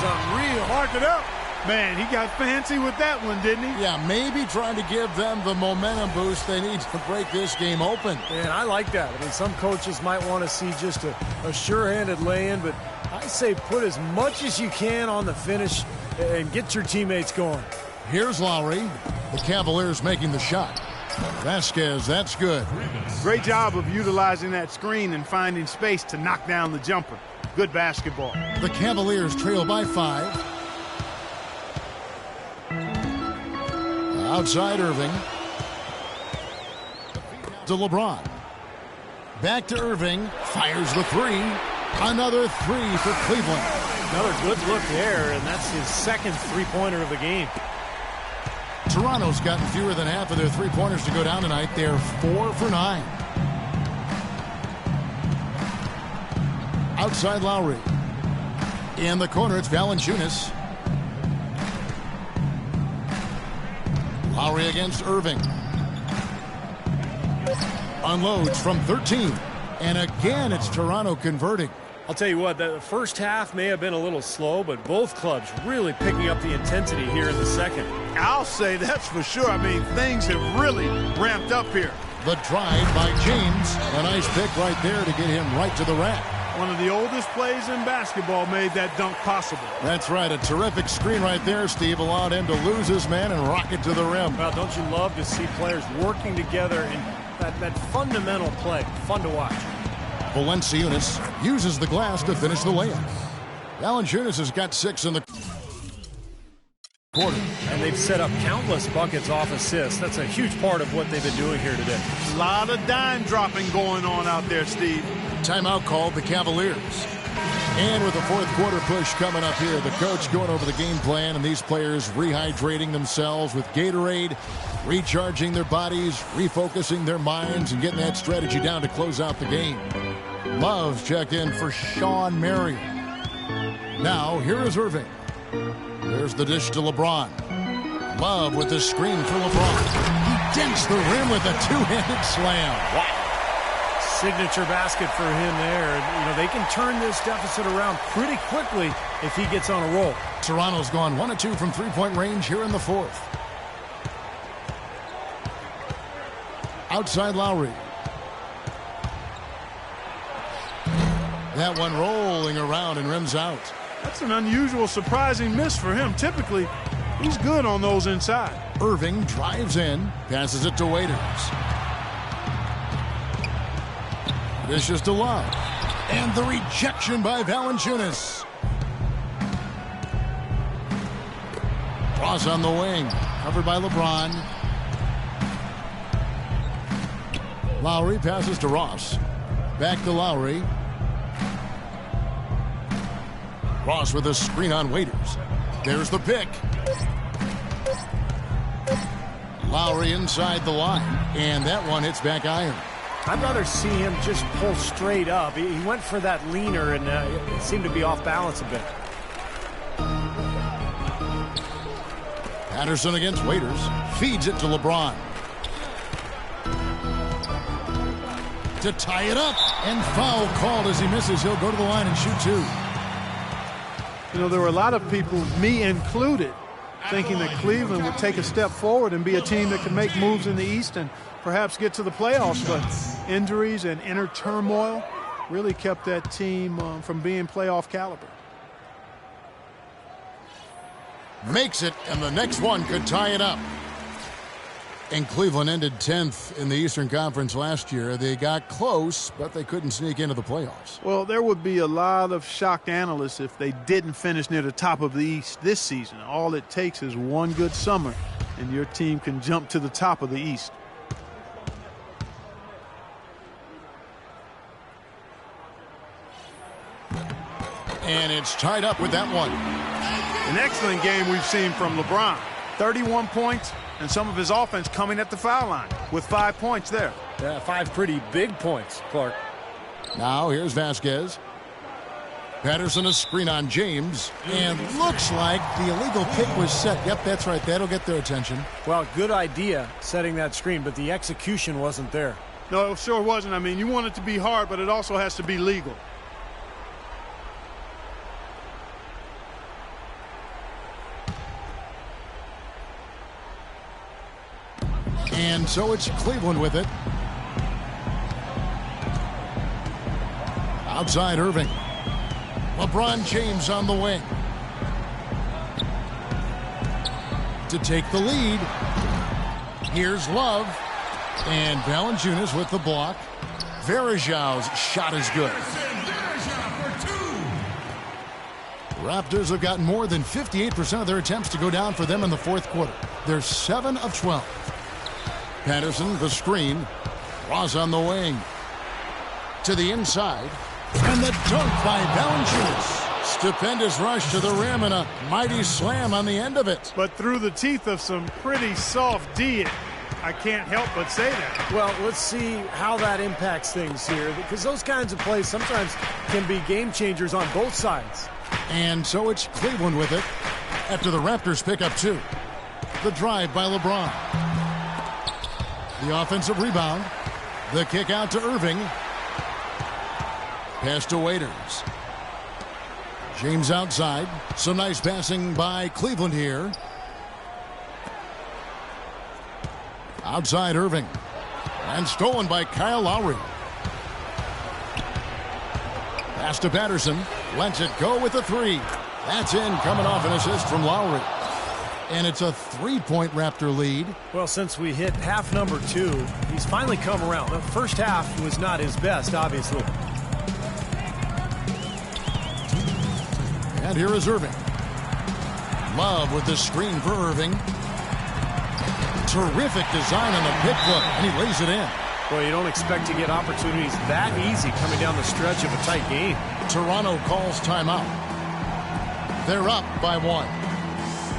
Speaker 7: Unreal. Mark it up. Man, he got fancy with that one, didn't he?
Speaker 6: Yeah, maybe trying to give them the momentum boost they need to break this game open.
Speaker 8: And I like that. I mean, some coaches might want to see just a sure-handed lay-in, but I say put as much as you can on the finish and get your teammates going.
Speaker 6: Here's Lowry. The Cavaliers making the shot. Vasquez, that's good.
Speaker 7: Great job of utilizing that screen and finding space to knock down the jumper. Good basketball.
Speaker 6: The Cavaliers trail by 5. Outside Irving. To LeBron. Back to Irving. Fires the 3. Another 3 for Cleveland.
Speaker 8: Another good look there, and that's his second three-pointer of the game.
Speaker 6: Toronto's gotten fewer than half of their three-pointers to go down tonight. They're 4 for 9. Outside Lowry. In the corner, it's Valanciunas. Lowry against Irving. Unloads from 13. And again, it's Toronto converting.
Speaker 8: I'll tell you what, the first half may have been a little slow, but both clubs really picking up the intensity here in the second.
Speaker 7: I'll say that's for sure. I mean, things have really ramped up here.
Speaker 6: The drive by James. A nice pick right there to get him right to the rack.
Speaker 7: One of the oldest plays in basketball made that dunk possible.
Speaker 6: That's right. A terrific screen right there, Steve. Allowed him to lose his man and rock it to the rim.
Speaker 8: Well, don't you love to see players working together in that fundamental play? Fun to watch.
Speaker 6: Valanciunas uses the glass to finish the layup. Valanciunas has got 6 in the quarter.
Speaker 8: And they've set up countless buckets off assists. That's a huge part of what they've been doing here today.
Speaker 7: A lot of dime dropping going on out there, Steve.
Speaker 6: Timeout called the Cavaliers. And with the fourth quarter push coming up here, the coach going over the game plan, and these players rehydrating themselves with Gatorade, recharging their bodies, refocusing their minds, and getting that strategy down to close out the game. Love checked in for Sean Marion. Now, here is Irving. There's the dish to LeBron. Love with the screen for LeBron. He dents the rim with a two-handed slam. Wow.
Speaker 8: Signature basket for him there. You know, they can turn this deficit around pretty quickly if he gets on a roll.
Speaker 6: Toronto's gone 1 of 2 from three-point range here in the fourth. Outside Lowry. That one rolling around and rims out.
Speaker 7: That's an unusual, surprising miss for him. Typically, he's good on those inside.
Speaker 6: Irving drives in, passes it to Waiters. Dishes to Love. And the rejection by Valanciunas. Ross on the wing, covered by LeBron. Lowry passes to Ross. Back to Lowry. Ross with a screen on Waiters. There's the pick. Lowry inside the line. And that one hits back iron.
Speaker 8: I'd rather see him just pull straight up. He went for that leaner, and it seemed to be off balance a bit.
Speaker 6: Patterson against Waiters. Feeds it to LeBron. To tie it up. And foul called as he misses. He'll go to the line and shoot two.
Speaker 7: You know, there were a lot of people, me included, thinking that Cleveland would take a step forward and be a team that could make moves in the East and perhaps get to the playoffs. But injuries and inner turmoil really kept that team from being playoff caliber.
Speaker 6: Makes it, and the next one could tie it up. And Cleveland ended 10th in the Eastern Conference last year. They got close, but they couldn't sneak into the playoffs.
Speaker 7: Well, there would be a lot of shocked analysts if they didn't finish near the top of the East this season. All it takes is one good summer, and your team can jump to the top of the East.
Speaker 6: And it's tied up with that one.
Speaker 7: An excellent game we've seen from LeBron. 31 points. And some of his offense coming at the foul line with 5 points there.
Speaker 8: Yeah, 5 pretty big points, Clark.
Speaker 6: Now here's Vasquez. Patterson a screen on James. And looks like the illegal pick was set. Yep, that's right. That'll get their attention.
Speaker 8: Well, good idea setting that screen, but the execution wasn't there.
Speaker 7: No, it sure wasn't. I mean, you want it to be hard, but it also has to be legal.
Speaker 6: And so it's Cleveland with it. Outside Irving. LeBron James on the wing. To take the lead. Here's Love. And Valanciunas with the block. Varejão's shot is good. Raptors have gotten more than 58% of their attempts to go down for them in the fourth quarter. They're 7 of 12. Patterson, the screen. Ross on the wing. To the inside. And the dunk by Valanciunas. Stupendous rush to the rim and a mighty slam on the end of it.
Speaker 7: But through the teeth of some pretty soft D, I can't help but say that.
Speaker 8: Well, let's see how that impacts things here, because those kinds of plays sometimes can be game changers on both sides.
Speaker 6: And so it's Cleveland with it after the Raptors pick up 2. The drive by LeBron. The offensive rebound. The kick out to Irving. Pass to Waiters. James outside. Some nice passing by Cleveland here. Outside Irving. And stolen by Kyle Lowry. Pass to Patterson. Lets it go with a 3. That's in, coming off an assist from Lowry. And it's a 3-point Raptor lead.
Speaker 8: Well, since we hit half number 2, he's finally come around. The first half was not his best, obviously.
Speaker 6: And here is Irving. Love with the screen for Irving. Terrific design on the pick look, and he lays it in.
Speaker 8: Well, you don't expect to get opportunities that easy coming down the stretch of a tight game.
Speaker 6: Toronto calls timeout. They're up by 1.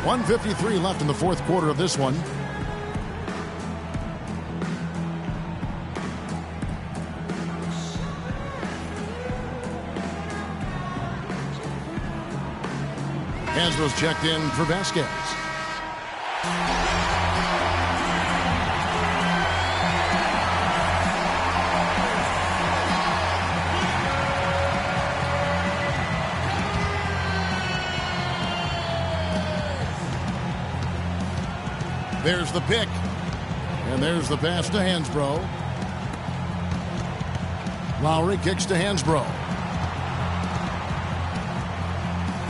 Speaker 6: 1:53 left in the fourth quarter of this one. Hansbrough's checked in for Vasquez. There's the pick. And there's the pass to Hansbrough. Lowry kicks to Hansbrough.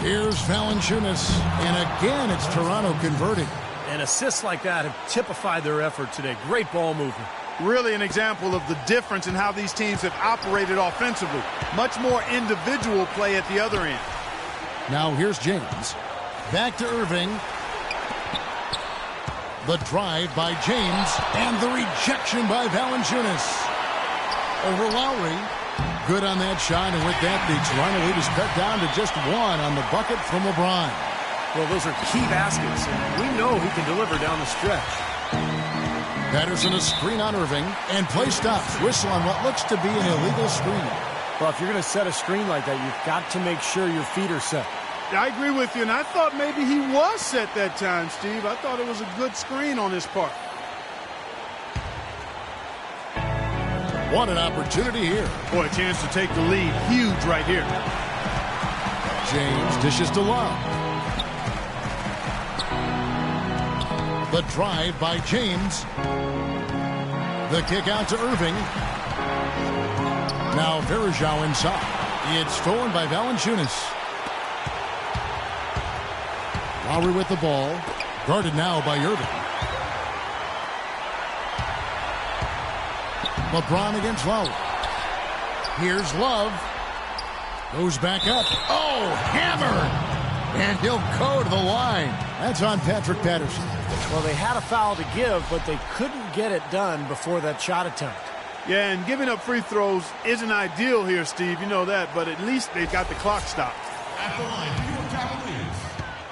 Speaker 6: Here's Valanciunas. And again, it's Toronto converting.
Speaker 8: And assists like that have typified their effort today. Great ball movement.
Speaker 7: Really an example of the difference in how these teams have operated offensively. Much more individual play at the other end.
Speaker 6: Now here's James. Back to Irving. The drive by James, and the rejection by Valanciunas. Over Lowry. Good on that shot, and with that, the Toronto lead is cut down to just 1 on the bucket from LeBron.
Speaker 8: Well, those are key baskets, and we know he can deliver down the stretch.
Speaker 6: Patterson a screen on Irving, and play stops. Whistle on what looks to be an illegal screen.
Speaker 8: Well, if you're going to set a screen like that, you've got to make sure your feet are set.
Speaker 7: I agree with you, and I thought maybe he was set that time, Steve. I thought it was a good screen on his part.
Speaker 6: What an opportunity here.
Speaker 7: Boy, a chance to take the lead. Huge right here.
Speaker 6: James dishes to Love. The drive by James. The kick out to Irving. Now Varejao inside. It's stolen by Valanciunas. Lowry with the ball. Guarded now by Irving. LeBron against Lowry. Here's Love. Goes back up. Oh, hammered. And he'll go to the line. That's on Patrick Patterson.
Speaker 8: Well, they had a foul to give, but they couldn't get it done before that shot attempt.
Speaker 7: Yeah, and giving up free throws isn't ideal here, Steve. You know that, but at least they got the clock stopped.
Speaker 11: At the line for your Cavaliers,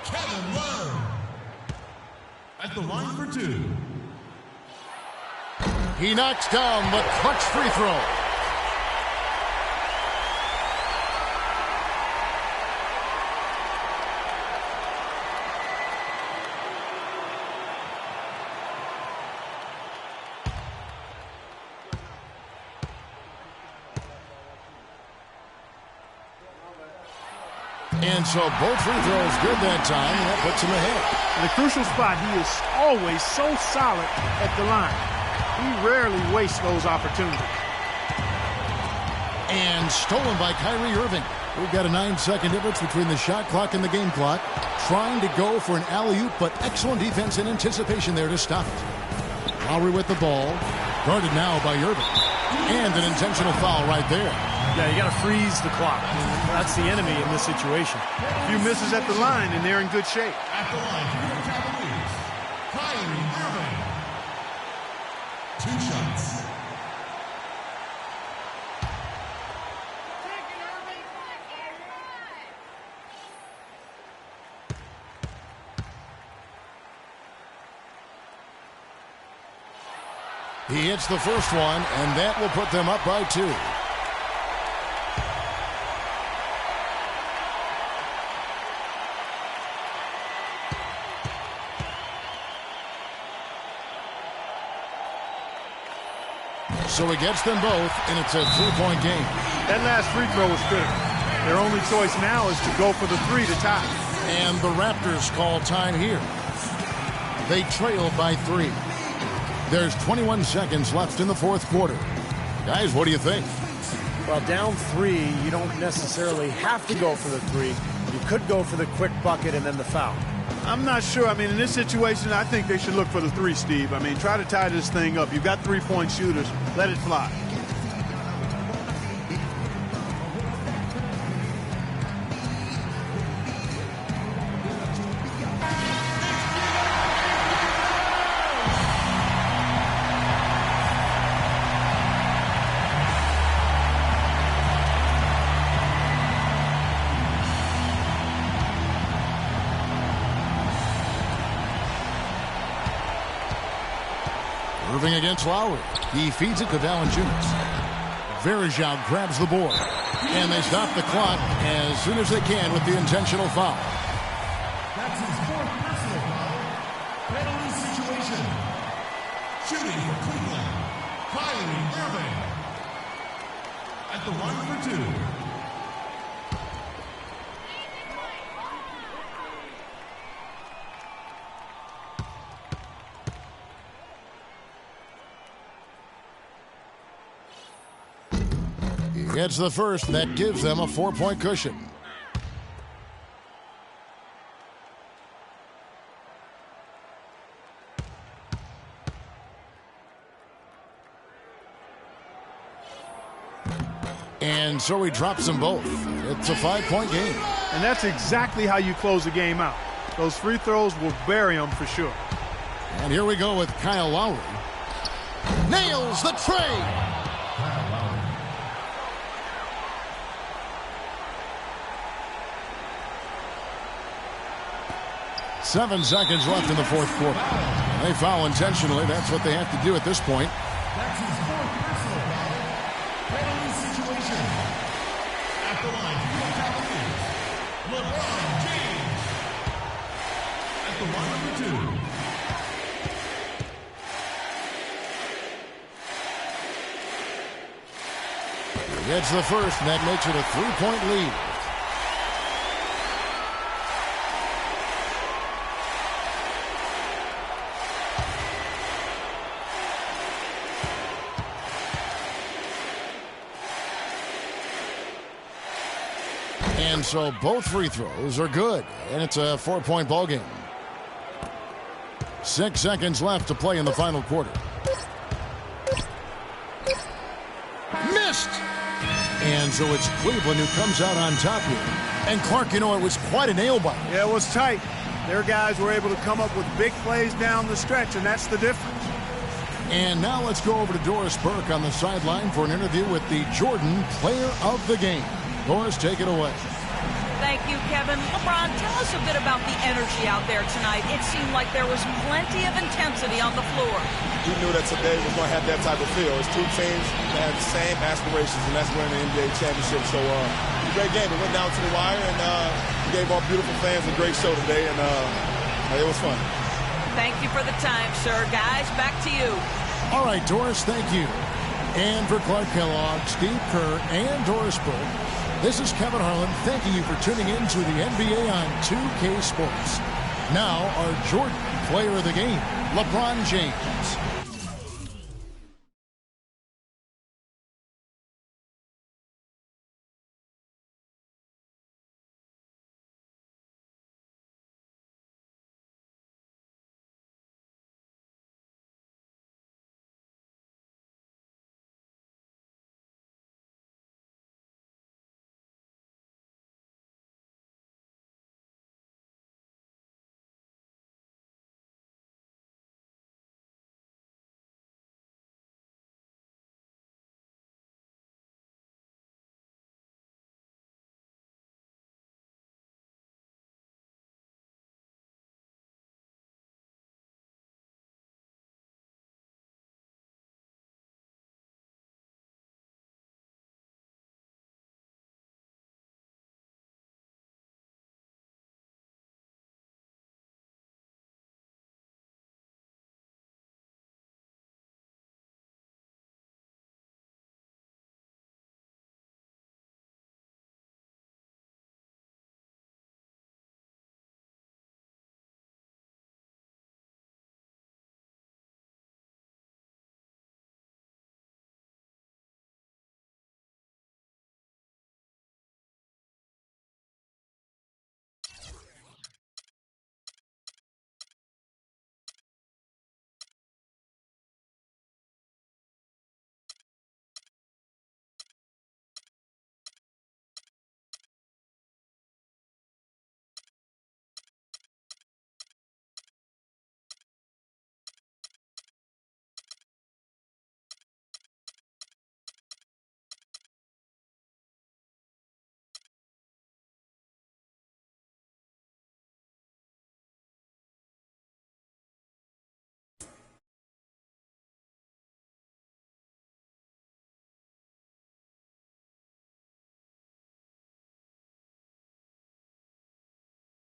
Speaker 11: Kevin Love. At the line for 2.
Speaker 6: He knocks down the clutch free throw. And so both free throws good that time, and that puts him ahead.
Speaker 7: In a crucial spot, he is always so solid at the line. He rarely wastes those opportunities.
Speaker 6: And stolen by Kyrie Irving. We've got a 9-second difference between the shot clock and the game clock. Trying to go for an alley-oop, but excellent defense and anticipation there to stop it. Lowry with the ball. Guarded now by Irving. And an intentional foul right there.
Speaker 8: Yeah, you got to freeze the clock. That's the enemy in this situation.
Speaker 7: A few misses at the line, and they're in good shape.
Speaker 11: At the line for your Cavaliers, Kyrie Irving. 2 shots.
Speaker 6: He hits the first one, and that will put them up by 2. So he gets them both, and it's a 3-point game.
Speaker 7: That last free throw was critical. Their only choice now is to go for the 3 to tie.
Speaker 6: And the Raptors call time here. They trail by 3. There's 21 seconds left in the fourth quarter. Guys, what do you think?
Speaker 8: Well, down 3, you don't necessarily have to go for the 3. You could go for the quick bucket and then the foul.
Speaker 7: I'm not sure. I mean, in this situation, I think they should look for the 3, Steve. I mean, try to tie this thing up. You've got 3-point shooters. Let it fly.
Speaker 6: Irving against Lowry. He feeds it to Valanciunas. Varejao grabs the board. And they stop the clock as soon as they can with the intentional foul.
Speaker 11: That's his fourth personal foul. Penalty situation. Shooting for Cleveland, Kyrie Irving. At the line for two.
Speaker 6: He gets the first. That gives them a 4-point cushion. And so he drops them both. It's a 5-point game.
Speaker 7: And that's exactly how you close a game out. Those free throws will bury them for sure.
Speaker 6: And here we go with Kyle Lowry. Nails the trade. 7 seconds left in the fourth quarter. They foul intentionally. That's what they have to do at this point.
Speaker 11: That's his fourth personal foul. Penalty situation. At the line for the Cavaliers, LeBron James. At the line for two.
Speaker 6: He gets the first, and that makes it a 3-point lead. And so both free throws are good, and it's a 4-point ball game. 6 seconds left to play in the final quarter. Missed! And so it's Cleveland who comes out on top here. And Clark, you know, it was quite a nail-biter.
Speaker 7: Yeah, it was tight. Their guys were able to come up with big plays down the stretch, and that's the difference.
Speaker 6: And now let's go over to Doris Burke on the sideline for an interview with the Jordan Player of the Game. Doris, take it away.
Speaker 9: Thank you, Kevin. LeBron, tell us a bit about the energy out there tonight. It seemed like there was plenty of intensity on the floor.
Speaker 12: We knew that today was going to have that type of feel. It's two teams that have the same aspirations, and that's winning the NBA championship. So, a great game. It went down to the wire, and we gave our beautiful fans a great show today, and it was fun.
Speaker 9: Thank you for the time, sir. Guys, back to you.
Speaker 6: All right, Doris, thank you. And for Clark Kellogg, Steve Kerr, and Doris Burke, this is Kevin Harlan thanking you for tuning in to the NBA on 2K Sports. Now, our Jordan Player of the Game, LeBron James.